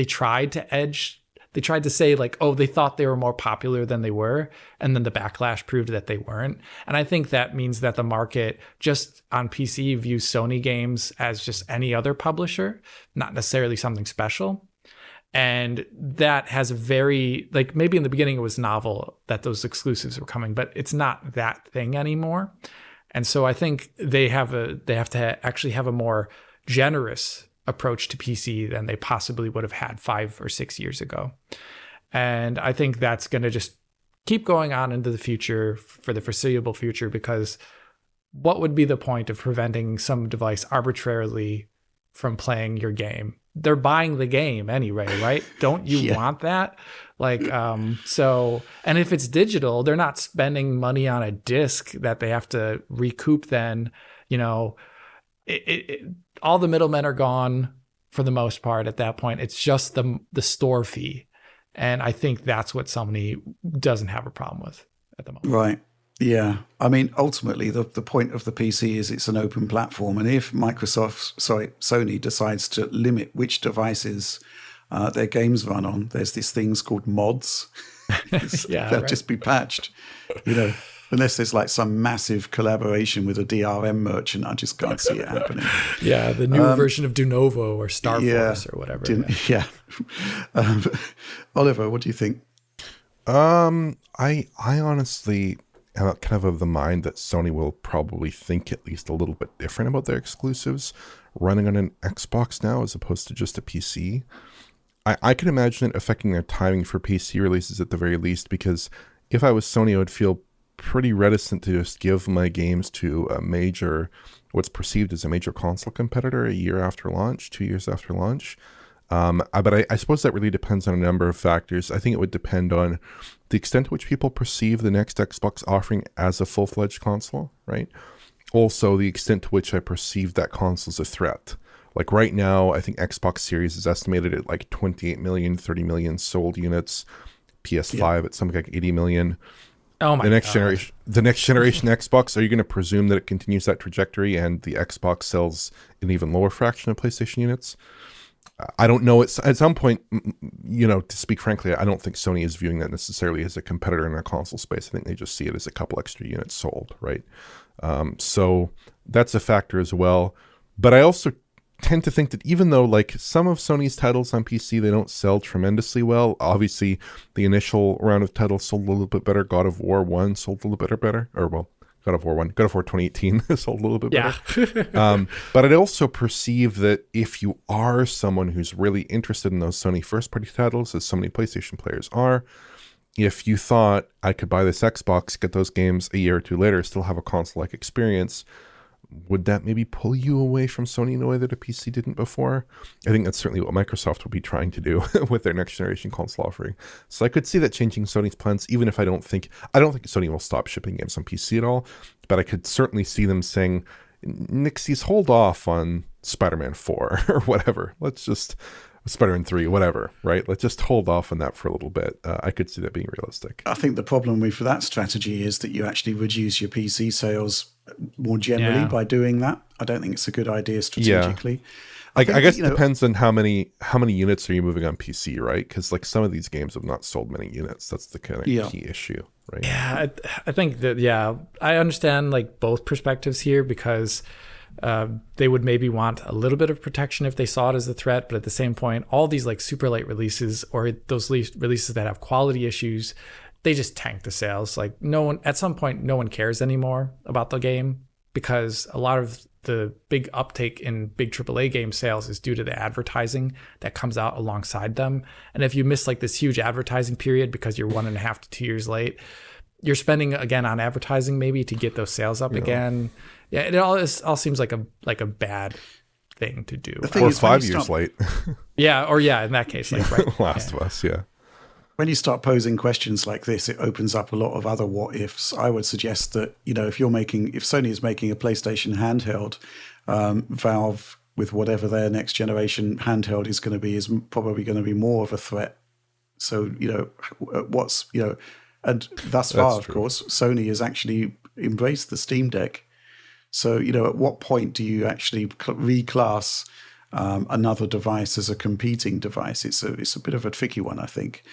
tried to edge. They tried to say like, oh, they thought they were more popular than they were, and then the backlash proved that they weren't. And I think that means that the market just on PC views Sony games as just any other publisher, not necessarily something special. And that has a very, like, maybe in the beginning it was novel that those exclusives were coming, but it's not that thing anymore. And so I think they have to actually have a more generous approach to PC than they possibly would have had 5 or 6 years ago. And I think that's going to just keep going on into the future for the foreseeable future, because what would be the point of preventing some device arbitrarily from playing your game? They're buying the game anyway, right? Don't you want that? Like, so, and if it's digital, they're not spending money on a disc that they have to recoup then, you know, all the middlemen are gone for the most part at that point. It's just the store fee. And I think that's what Sony doesn't have a problem with at the moment. Right. Yeah. I mean, ultimately, the point of the PC is it's an open platform. And if Sony decides to limit which devices their games run on, there's these things called mods. They'll just be patched, you know, unless there's like some massive collaboration with a DRM merchant. I just can't see it happening. Yeah, the new version of Dunovo or Star Force or whatever. Oliver, what do you think? I honestly am kind of the mind that Sony will probably think at least a little bit different about their exclusives running on an Xbox now as opposed to just a PC. I can imagine it affecting their timing for PC releases at the very least, because if I was Sony, I would feel pretty reticent to just give my games to what's perceived as a major console competitor a year after launch, 2 years after launch. But I suppose that really depends on a number of factors. I think it would depend on the extent to which people perceive the next Xbox offering as a full-fledged console, right? Also, the extent to which I perceive that console as a threat. Like right now, I think Xbox Series is estimated at like 28 million, 30 million sold units. PS5 at something like 80 million. Oh my the next generation Xbox, are you going to presume that it continues that trajectory and the Xbox sells an even lower fraction of PlayStation units? I don't know. It's at some point, you know, to speak frankly, I don't think Sony is viewing that necessarily as a competitor in the console space. I think they just see it as a couple extra units sold, right? So that's a factor as well. But I also tend to think that even though like some of Sony's titles on PC, they don't sell tremendously well. Obviously, the initial round of titles sold a little bit better. God of War 1 sold a little bit better. Or, well, God of War 1. God of War 2018 sold a little bit better. But I'd also perceive that if you are someone who's really interested in those Sony first-party titles, as so many PlayStation players are, if you thought I could buy this Xbox, get those games a year or two later, still have a console-like experience, would that maybe pull you away from Sony in a way that a PC didn't before? I think that's certainly what Microsoft will be trying to do with their next generation console offering. So I could see that changing Sony's plans, even if I don't think Sony will stop shipping games on PC at all, but I could certainly see them saying, Nixies, hold off on Spider-Man 4 or whatever. Let's just Spider-Man 3, whatever, right? Let's just hold off on that for a little bit. I could see that being realistic. I think the problem with that strategy is that you actually reduce your PC sales more generally by doing that. I don't think it's a good idea strategically. Yeah. I guess it depends on how many units are you moving on PC, right? Because like some of these games have not sold many units. That's the kind of key issue, right? Yeah, I think that, I understand like both perspectives here, because they would maybe want a little bit of protection if they saw it as a threat, but at the same point, all these like super late releases or those releases that have quality issues, they just tank the sales. Like at some point, no one cares anymore about the game, because a lot of the big uptake in big AAA game sales is due to the advertising that comes out alongside them. And if you miss like this huge advertising period because you're 1.5 to 2 years late, you're spending again on advertising maybe to get those sales up again. Yeah, it all seems like a bad thing to do. Or 5 years late. In that case, like right. Last of Us, yeah. When you start posing questions like this, it opens up a lot of other what ifs. I would suggest that, if Sony is making a PlayStation handheld, Valve with whatever their next generation handheld is going to be is probably going to be more of a threat. So, and thus far, of course, Sony has actually embraced the Steam Deck. So, at what point do you actually reclass another device as a competing device? It's a bit of a tricky one, I think.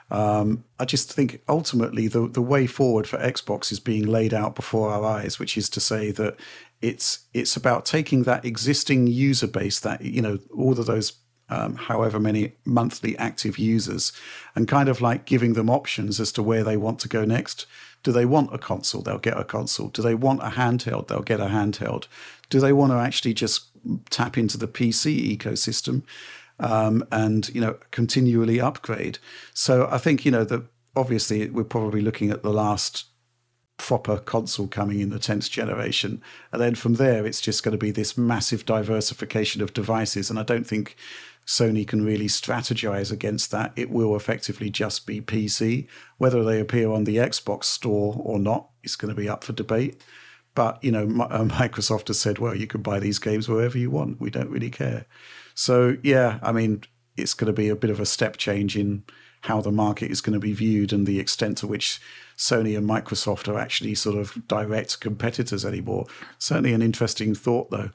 I just think ultimately the way forward for Xbox is being laid out before our eyes, which is to say that it's about taking that existing user base, that all of those however many monthly active users, and kind of like giving them options as to where they want to go next. Do they want a console? They'll get a console. Do they want a handheld? They'll get a handheld. Do they want to actually just tap into the PC ecosystem and continually upgrade? So I think that obviously we're probably looking at the last proper console coming in the 10th generation, and then from there it's just going to be this massive diversification of devices, and I don't think Sony can really strategize against that. It will effectively just be PC. Whether they appear on the Xbox store or not is going to be up for debate. But, Microsoft has said, well, you can buy these games wherever you want. We don't really care. So, it's going to be a bit of a step change in how the market is going to be viewed and the extent to which Sony and Microsoft are actually sort of direct competitors anymore. Certainly an interesting thought, though.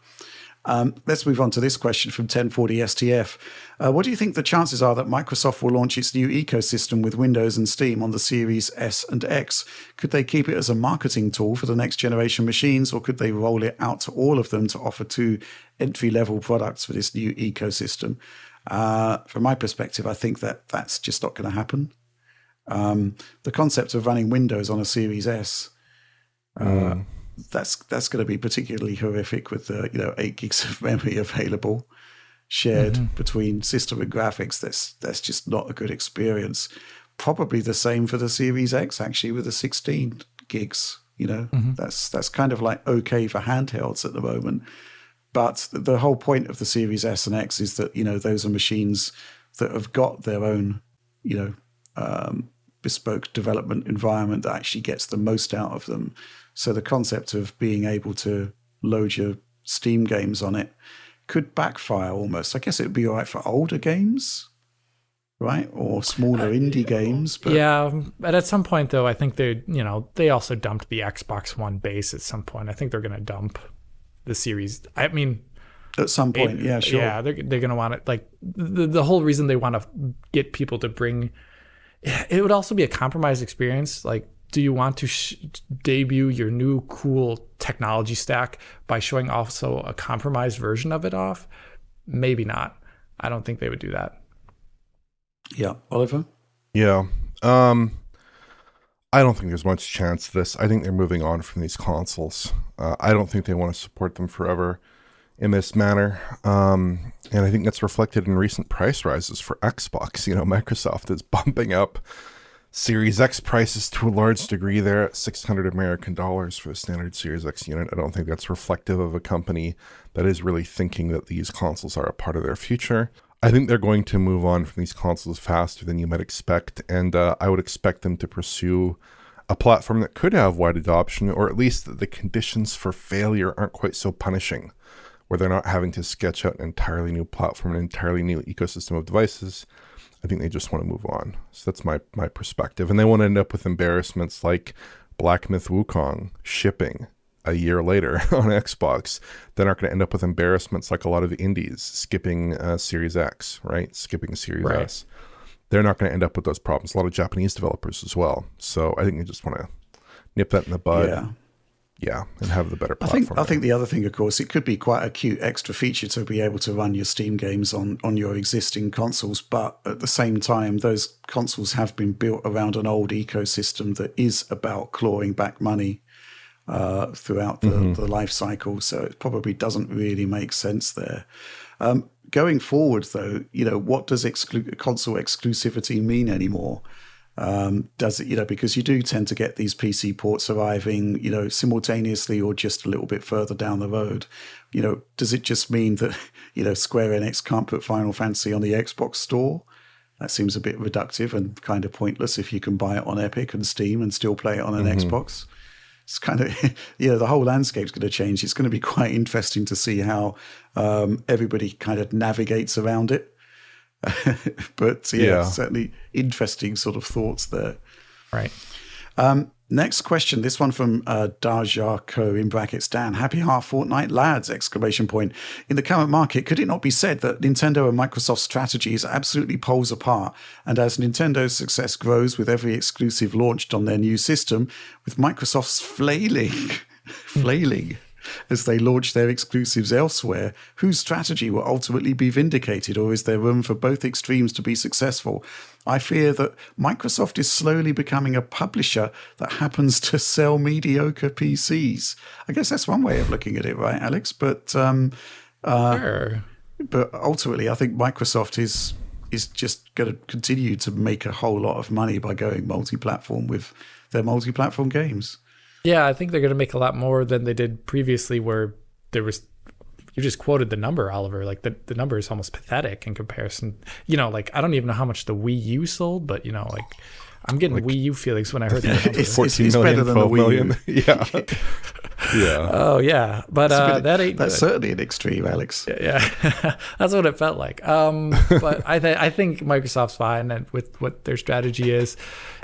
Let's move on to this question from 1040 STF. What do you think the chances are that Microsoft will launch its new ecosystem with Windows and Steam on the Series S and X? Could they keep it as a marketing tool for the next generation machines, or could they roll it out to all of them to offer 2 entry-level products for this new ecosystem? From my perspective, I think that's just not going to happen. The concept of running Windows on a Series S, that's going to be particularly horrific with 8 gigs of memory available shared between system and graphics. That's just not a good experience. Probably the same for the Series X, actually, with the 16 gigs. That's kind of like okay for handhelds at the moment. But the whole point of the Series S and X is that those are machines that have got their own bespoke development environment that actually gets the most out of them. So the concept of being able to load your Steam games on it could backfire almost. I guess it would be all right for older games, right? Or smaller indie games. But but at some point, though, I think they also dumped the Xbox One base at some point. I think they're going to dump the Series. I mean, at some point, sure. Yeah, they're going to want it. Like the whole reason they want to get people to bring, it would also be a compromised experience. Like do you want to debut your new cool technology stack by showing also a compromised version of it off? Maybe not. I don't think they would do that. Yeah. Oliver? Yeah. I don't think there's much chance of this. I think they're moving on from these consoles. I don't think they want to support them forever in this manner. And I think that's reflected in recent price rises for Xbox. Microsoft is bumping up Series X prices to a large degree there at $600 American for the standard Series X unit. I don't think that's reflective of a company that is really thinking that these consoles are a part of their future. I think they're going to move on from these consoles faster than you might expect, and I would expect them to pursue a platform that could have wide adoption, or at least that the conditions for failure aren't quite so punishing, where they're not having to sketch out an entirely new platform, an entirely new ecosystem of devices. I think they just want to move on. So that's my perspective. And they won't end up with embarrassments like Black Myth Wukong shipping a year later on Xbox. They're not going to end up with embarrassments like a lot of the indies skipping Series X, right? Skipping Series S. They're not going to end up with those problems. A lot of Japanese developers as well. So I think they just want to nip that in the bud. Yeah, and have the better platform. I think the other thing, of course, it could be quite a cute extra feature to be able to run your Steam games on your existing consoles. But at the same time, those consoles have been built around an old ecosystem that is about clawing back money throughout the life cycle. So it probably doesn't really make sense there. Going forward, though, what does console exclusivity mean anymore? Does it, because you do tend to get these PC ports arriving, simultaneously or just a little bit further down the road. Does it just mean that, Square Enix can't put Final Fantasy on the Xbox store? That seems a bit reductive and kind of pointless if you can buy it on Epic and Steam and still play it on an Xbox. It's kind of, the whole landscape's going to change. It's going to be quite interesting to see how everybody kind of navigates around it. But certainly interesting sort of thoughts there. Right. Next question. This one from Dajarko in brackets. Dan, happy half fortnight, lads! ! In the current market, could it not be said that Nintendo and Microsoft's strategies are absolutely poles apart? And as Nintendo's success grows with every exclusive launched on their new system, with Microsoft's flailing as they launch their exclusives elsewhere, whose strategy will ultimately be vindicated, or is there room for both extremes to be successful? I fear that Microsoft is slowly becoming a publisher that happens to sell mediocre PCs. I guess that's one way of looking at it, right, Alex? But Sure. But ultimately, I think Microsoft is just going to continue to make a whole lot of money by going multi-platform with their multi-platform games. Yeah, I think they're going to make a lot more than they did previously, where there was, you just quoted the number, Oliver. Like the number is almost pathetic in comparison. Like I don't even know how much the Wii U sold, but I'm getting Wii U feelings when I heard that number. It's better than the Wii U. Yeah. Yeah. Oh yeah, but that ain't. That's good. certainly an extreme, Alex. Yeah, that's what it felt like. But I think Microsoft's fine, and with what their strategy is,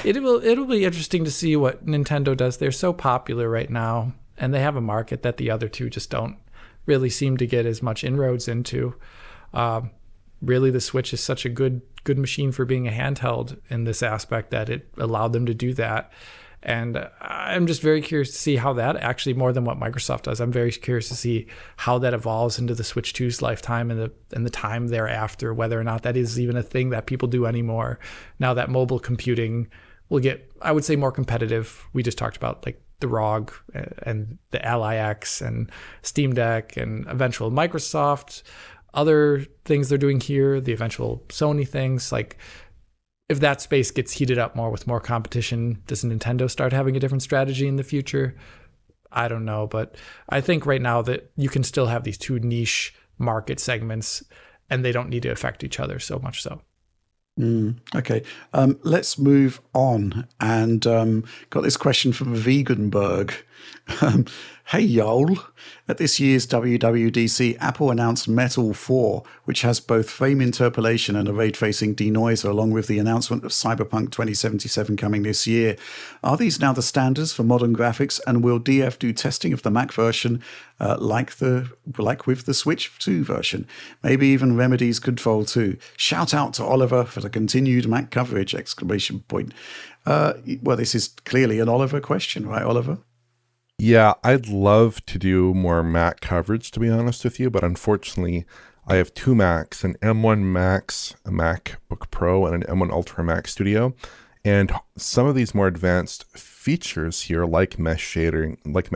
it'll be interesting to see what Nintendo does. They're so popular right now, and they have a market that the other two just don't really seem to get as much inroads into. Really, the Switch is such a good machine for being a handheld in this aspect that it allowed them to do that. And I'm just very curious to see how that actually, more than what Microsoft does, I'm very curious to see how that evolves into the Switch 2's lifetime and the time thereafter, whether or not that is even a thing that people do anymore. Now that mobile computing will get, I would say, more competitive. We just talked about like the ROG and the Ally X and Steam Deck and eventual Microsoft, other things they're doing here, the eventual Sony things. Like, if that space gets heated up more with more competition, does Nintendo start having a different strategy in the future? I don't know, but I think right now that you can still have these two niche market segments and they don't need to affect each other so much so. Okay, let's move on. And got this question from Veganberg. Um, hey, y'all. At this year's WWDC, Apple announced Metal 4, which has both frame interpolation and a ray-tracing denoiser, along with the announcement of Cyberpunk 2077 coming this year. Are these now the standards for modern graphics, and will DF do testing of the Mac version like with the Switch 2 version? Maybe even Remedy's Control 2. Shout out to Oliver for the continued Mac coverage! ! Well, this is clearly an Oliver question, right, Oliver? Yeah, I'd love to do more Mac coverage, to be honest with you, but unfortunately, I have two Macs, an M1 Max, a MacBook Pro, and an M1 Ultra Mac Studio. And some of these more advanced features here, like mesh shading, like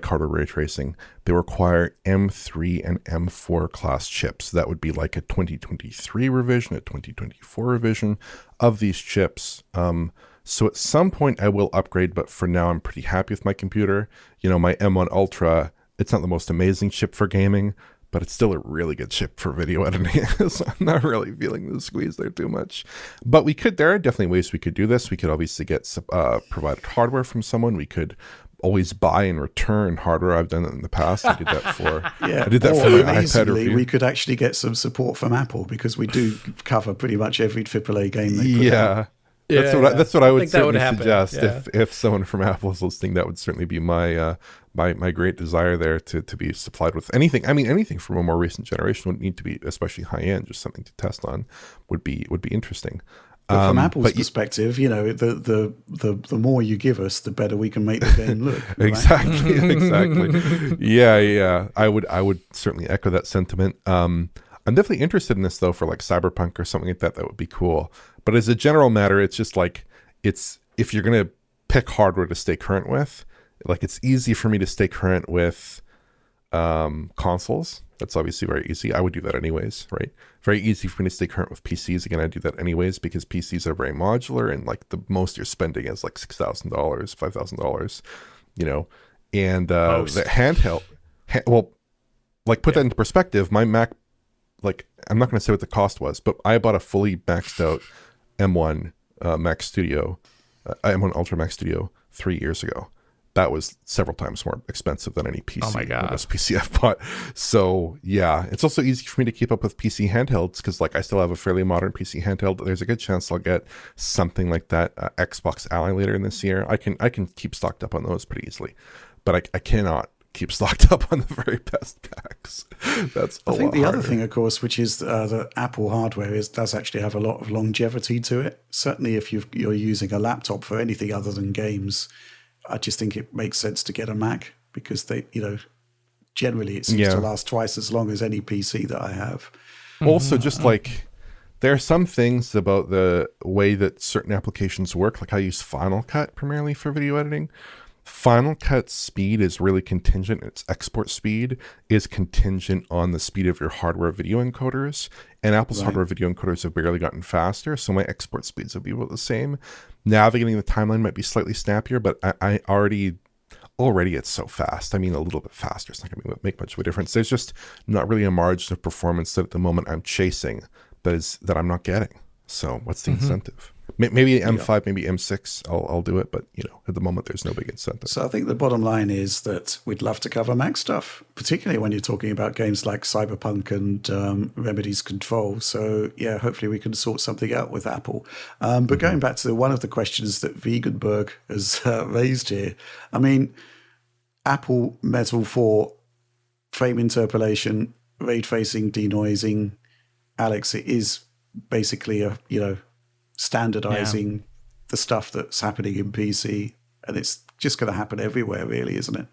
hardware ray tracing, they require M3 and M4 class chips. That would be like a 2023 revision, a 2024 revision of these chips. So at some point I will upgrade, but for now I'm pretty happy with my computer. You know, my M1 Ultra, it's not the most amazing chip for gaming, but it's still a really good chip for video editing. So I'm not really feeling the squeeze there too much. But there are definitely ways we could do this. We could obviously get provided hardware from someone. We could always buy and return hardware. I've done that in the past. I did that for my iPad review. We could actually get some support from Apple, because we do cover pretty much every AAA game they put out. That's what I would certainly suggest. Yeah. If someone from Apple is listening, that would certainly be my my great desire there to be supplied with anything. I mean, anything from a more recent generation would need to be especially high end. Just something to test on would be interesting. But from Apple's perspective, you know, the more you give us, the better we can make the game look. Right? Exactly. Yeah. I would certainly echo that sentiment. I'm definitely interested in this though, for like Cyberpunk or something like that. That would be cool. But as a general matter, it's just like, if you're going to pick hardware to stay current with, like it's easy for me to stay current with consoles. That's obviously very easy. I would do that anyways, right? Very easy for me to stay current with PCs. Again, I do that anyways because PCs are very modular, and like the most you're spending is like $6,000, $5,000, you know. And the handheld, put that into perspective. My Mac, like, I'm not going to say what the cost was, but I bought a fully maxed out M1 Mac Studio, M1 Ultra Mac Studio 3 years ago. That was several times more expensive than any PC. Oh my God. PC I've bought. So yeah, it's also easy for me to keep up with PC handhelds because like I still have a fairly modern PC handheld. There's a good chance I'll get something like that Xbox Ally later in this year. I can keep stocked up on those pretty easily, but I cannot keep stocked up on the very best packs. That's I think the other thing, of course, which is the Apple hardware does actually have a lot of longevity to it. Certainly, if you're using a laptop for anything other than games, I just think it makes sense to get a Mac because they, generally it seems to last twice as long as any PC that I have. Also, just like there are some things about the way that certain applications work, like I use Final Cut primarily for video editing. Final Cut speed is really contingent. Its export speed is contingent on the speed of your hardware video encoders. And Apple's hardware video encoders have barely gotten faster, so my export speeds will be about the same. Navigating the timeline might be slightly snappier, but I already it's so fast. I mean, a little bit faster. It's not going to make much of a difference. There's just not really a margin of performance that at the moment I'm chasing that I'm not getting. So what's the incentive? Maybe M5, maybe M6, I'll do it. But, at the moment, there's no big incentive. So I think the bottom line is that we'd love to cover Mac stuff, particularly when you're talking about games like Cyberpunk and Remedy's Control. So, yeah, hopefully we can sort something out with Apple. But going back to one of the questions that Veganberg has raised here, I mean, Apple Metal 4, frame interpolation, ray tracing, denoising, Alex, it is basically standardizing the stuff that's happening in PC, and it's just going to happen everywhere, really, isn't it?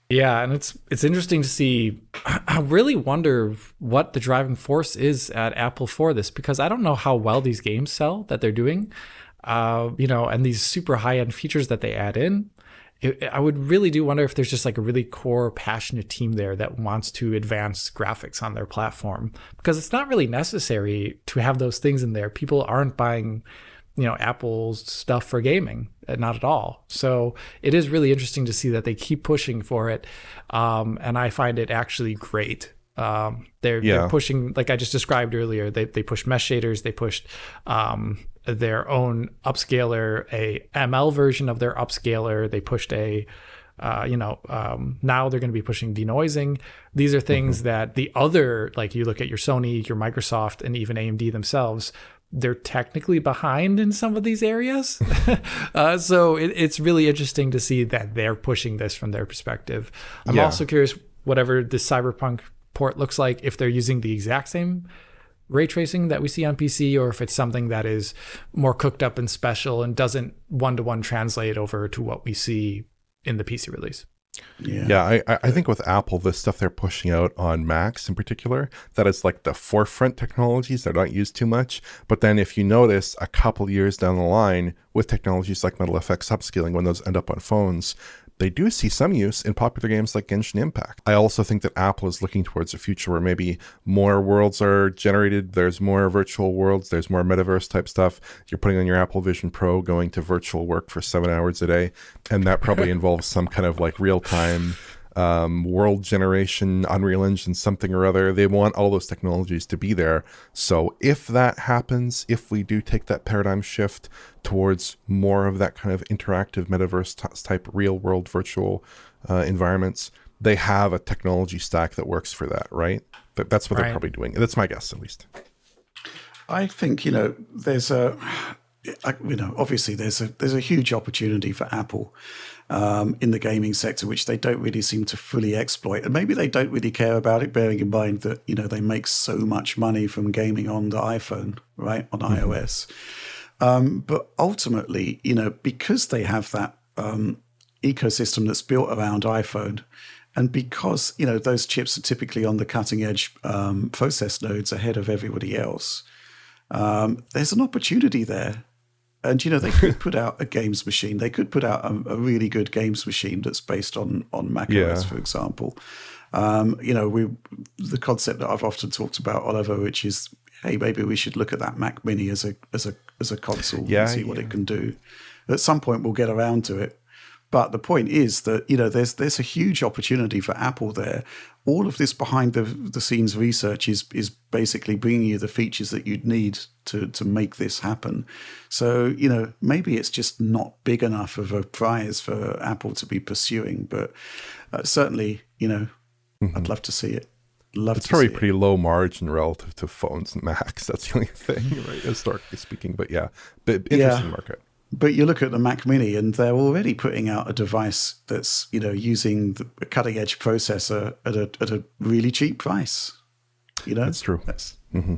Yeah, and it's interesting to see. I really wonder what the driving force is at Apple for this, because I don't know how well these games sell that they're doing, and these super high-end features that they add in. I would really do wonder if there's just like a really core, passionate team there that wants to advance graphics on their platform, because it's not really necessary to have those things in there. People aren't buying, Apple's stuff for gaming, not at all. So it is really interesting to see that they keep pushing for it, and I find it actually great. They're pushing, like I just described earlier. They push mesh shaders. They pushed their own upscaler, a ML version of their upscaler. They pushed a Now they're going to be pushing denoising. These are things that the other, like you look at your Sony, your Microsoft, and even AMD themselves, they're technically behind in some of these areas. So it's really interesting to see that they're pushing this from their perspective. I'm also curious, whatever the Cyberpunk port looks like, if they're using the exact same ray tracing that we see on PC, or if it's something that is more cooked up and special and doesn't one-to-one translate over to what we see in the PC release. I think with Apple, the stuff they're pushing out on Macs in particular, that is like the forefront technologies that are not used too much. But then if you notice a couple years down the line with technologies like Metal FX upscaling, when those end up on phones, they do see some use in popular games like Genshin Impact. I also think that Apple is looking towards a future where maybe more worlds are generated. There's more virtual worlds. There's more metaverse type stuff. You're putting on your Apple Vision Pro, going to virtual work for 7 hours a day. And that probably involves some kind of like real-time world generation, Unreal Engine, something or other. They want all those technologies to be there. So if that happens, if we do take that paradigm shift towards more of that kind of interactive metaverse type real world virtual environments, they have a technology stack that works for that, right? That's what they're probably doing. That's my guess, at least. I think, there's obviously there's a huge opportunity for Apple in the gaming sector, which they don't really seem to fully exploit. And maybe they don't really care about it, bearing in mind that, they make so much money from gaming on the iPhone, right, on iOS. But ultimately, because they have that ecosystem that's built around iPhone, and because, those chips are typically on the cutting edge process nodes ahead of everybody else, there's an opportunity there. And, they could put out a games machine. They could put out a really good games machine that's based on macOS, for example. The concept that I've often talked about, Oliver, which is, hey, maybe we should look at that Mac Mini as a console and see what it can do. At some point, we'll get around to it. But the point is that, there's a huge opportunity for Apple there. All of this behind the scenes research is basically bringing you the features that you'd need to make this happen. So, maybe it's just not big enough of a prize for Apple to be pursuing. But certainly, I'd love to see it. It's probably pretty low margin relative to phones and Macs. That's the only thing, right? Historically speaking. But interesting market. But you look at the Mac Mini, and they're already putting out a device that's, using a cutting edge processor at a really cheap price. That's true.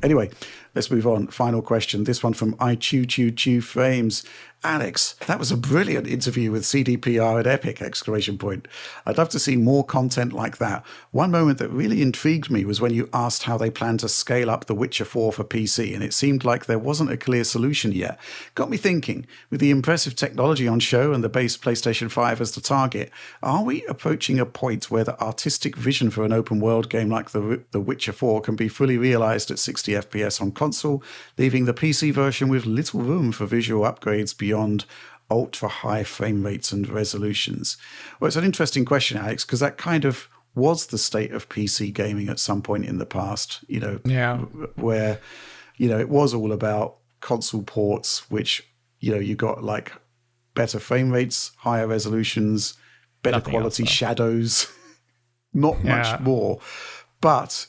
Anyway, let's move on. Final question. This one from Chew Frames. Alex, that was a brilliant interview with CDPR at Epic! ! I'd love to see more content like that. One moment that really intrigued me was when you asked how they plan to scale up The Witcher 4 for PC, and it seemed like there wasn't a clear solution yet. Got me thinking, with the impressive technology on show and the base PlayStation 5 as the target, are we approaching a point where the artistic vision for an open world game like The Witcher 4 can be fully realized at 60 FPS on console, leaving the PC version with little room for visual upgrades beyond ultra-high frame rates and resolutions? Well, it's an interesting question, Alex, because that kind of was the state of PC gaming at some point in the past, where, it was all about console ports, which, you got like better frame rates, higher resolutions, better quality shadows, not much more. But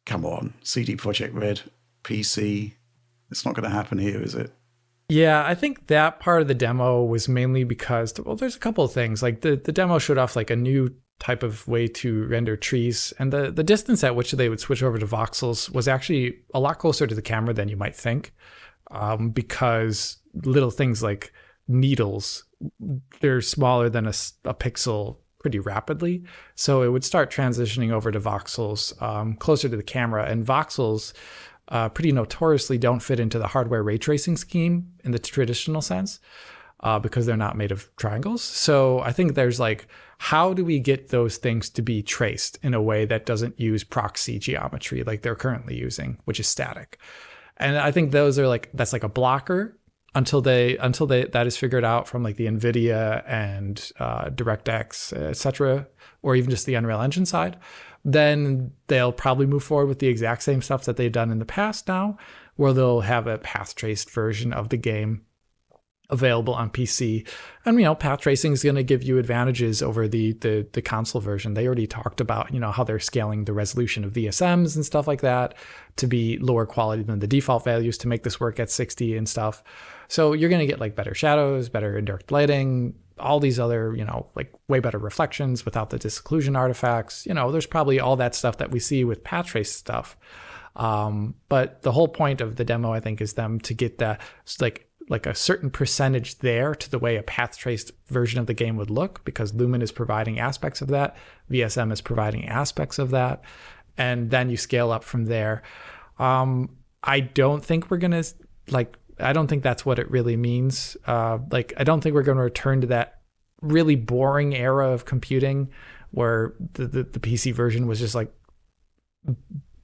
come on, CD Projekt Red, PC, it's not going to happen here, is it? Yeah, I think that part of the demo was mainly because, there's a couple of things. Like the demo showed off like a new type of way to render trees, and the distance at which they would switch over to voxels was actually a lot closer to the camera than you might think, because little things like needles, they're smaller than a pixel pretty rapidly. So it would start transitioning over to voxels closer to the camera, and voxels pretty notoriously don't fit into the hardware ray tracing scheme in the traditional sense because they're not made of triangles. So I think there's like, how do we get those things to be traced in a way that doesn't use proxy geometry like they're currently using, which is static? And I think those are like, that's like a blocker until that is figured out from like the NVIDIA and DirectX, etc., or even just the Unreal Engine side. Then they'll probably move forward with the exact same stuff that they've done in the past now, where they'll have a path traced version of the game available on PC. And, path tracing is going to give you advantages over the console version. They already talked about, how they're scaling the resolution of VSMs and stuff like that to be lower quality than the default values to make this work at 60 and stuff. So you're going to get like better shadows, better indirect lighting, all these other, like way better reflections without the disocclusion artifacts. There's probably all that stuff that we see with path trace stuff. But the whole point of the demo, I think, is them to get that like a certain percentage there to the way a path traced version of the game would look, because Lumen is providing aspects of that, VSM is providing aspects of that, and then you scale up from there. I don't think we're gonna I don't think that's what it really means. I don't think we're going to return to that really boring era of computing where the PC version was just like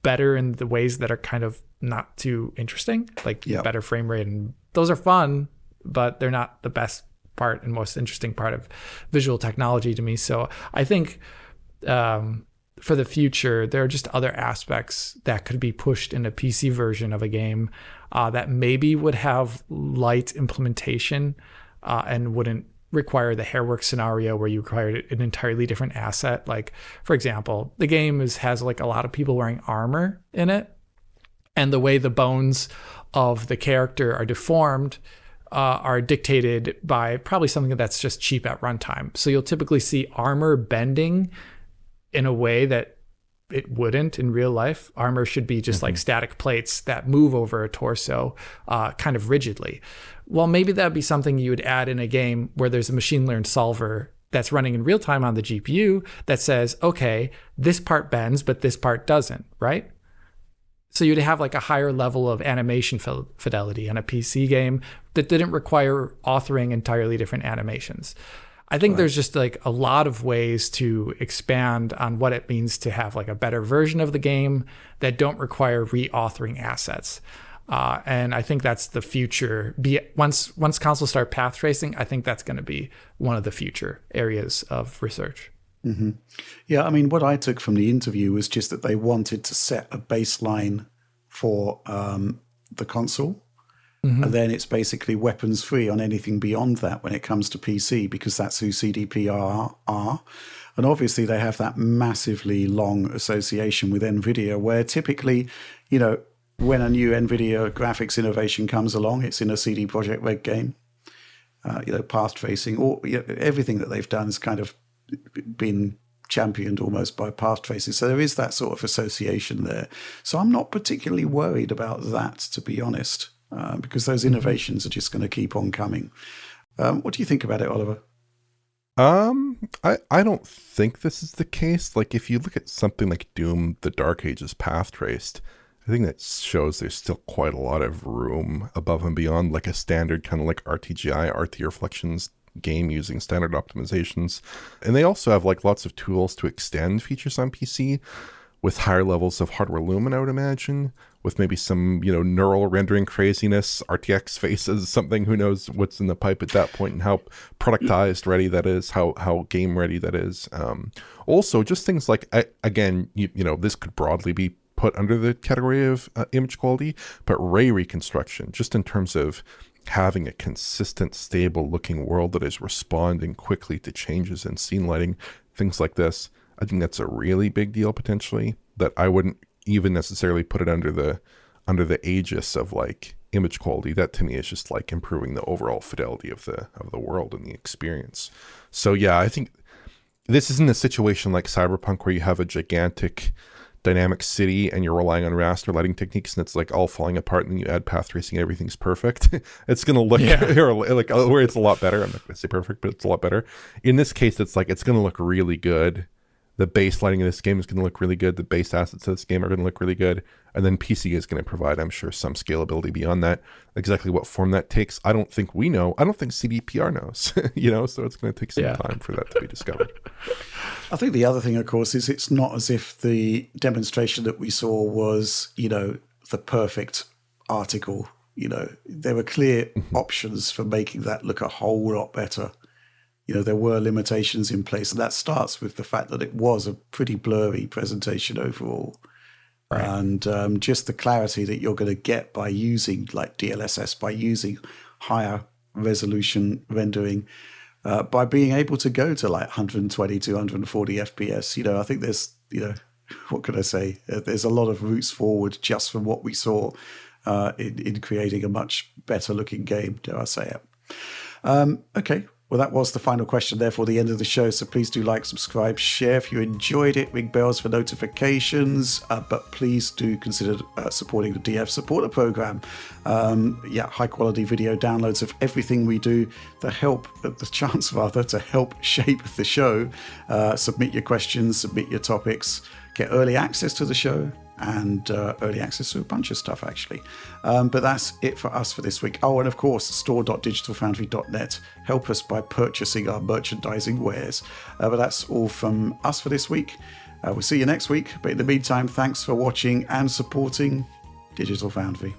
better in the ways that are kind of not too interesting, like better frame rate, and those are fun, but they're not the best part and most interesting part of visual technology to me. So I think for the future, there are just other aspects that could be pushed in a PC version of a game that maybe would have light implementation and wouldn't require the hairwork scenario where you require an entirely different asset. Like, for example, the game has like a lot of people wearing armor in it, and the way the bones of the character are deformed are dictated by probably something that's just cheap at runtime. So you'll typically see armor bending in a way that it wouldn't in real life. Armor should be just like static plates that move over a torso kind of rigidly. Well, maybe that'd be something you would add in a game where there's a machine learned solver that's running in real time on the GPU that says, okay, this part bends, but this part doesn't, right? So you'd have like a higher level of animation fidelity in a PC game that didn't require authoring entirely different animations. I think there's just like a lot of ways to expand on what it means to have like a better version of the game that don't require reauthoring assets. And I think that's the future. Once consoles start path tracing, I think that's going to be one of the future areas of research. Mm-hmm. Yeah, I mean, what I took from the interview was just that they wanted to set a baseline for the console. And then it's basically weapons free on anything beyond that when it comes to PC, because that's who CDPR are. And obviously they have that massively long association with NVIDIA, where typically, when a new NVIDIA graphics innovation comes along, it's in a CD Projekt Red game. Path tracing, or everything that they've done has kind of been championed almost by path tracing. So there is that sort of association there. So I'm not particularly worried about that, to be honest. Because those innovations are just going to keep on coming. What do you think about it, Oliver? I don't think this is the case. Like, if you look at something like Doom, the Dark Ages path traced, I think that shows there's still quite a lot of room above and beyond like a standard kind of like RTGI, RT reflections game using standard optimizations. And they also have like lots of tools to extend features on PC with higher levels of hardware lumen, I would imagine, with maybe some, neural rendering craziness, RTX faces, something, who knows what's in the pipe at that point and how productized ready that is, how game ready that is. Also, just things like, again, this could broadly be put under the category of image quality, but ray reconstruction, just in terms of having a consistent, stable looking world that is responding quickly to changes in scene lighting, things like this. I think that's a really big deal potentially, that I wouldn't even necessarily put it under the aegis of like image quality. That to me is just like improving the overall fidelity of the world and the experience. So yeah, I think this isn't a situation like Cyberpunk where you have a gigantic dynamic city and you're relying on raster lighting techniques and it's like all falling apart, and then you add path tracing, everything's perfect. It's going to look like where it's a lot better. I'm not going to say perfect, but it's a lot better. In this case, it's like, it's going to look really good. The base lighting of this game is going to look really good. The base assets of this game are going to look really good. And then PC is going to provide, I'm sure, some scalability beyond that. Exactly what form that takes, I don't think we know. I don't think CDPR knows, so it's going to take some time for that to be discovered. I think the other thing, of course, is it's not as if the demonstration that we saw was, the perfect article. There were clear options for making that look a whole lot better. There were limitations in place, and that starts with the fact that it was a pretty blurry presentation overall. Right. And just the clarity that you're going to get by using like DLSS, by using higher resolution rendering by being able to go to like 120 to 140 FPS. I think there's, what could I say? There's a lot of routes forward just from what we saw in creating a much better looking game, dare I say it. Okay. Well, that was the final question, therefore, the end of the show. So please do like, subscribe, share if you enjoyed it, ring bells for notifications. But please do consider supporting the DF Supporter Program. High quality video downloads of everything we do, to help shape the show. Submit your questions, submit your topics, get early access to the show, and early access to a bunch of stuff, actually. But that's it for us for this week. Oh, and of course, store.digitalfoundry.net. Help us by purchasing our merchandising wares. But that's all from us for this week. We'll see you next week. But in the meantime, thanks for watching and supporting Digital Foundry.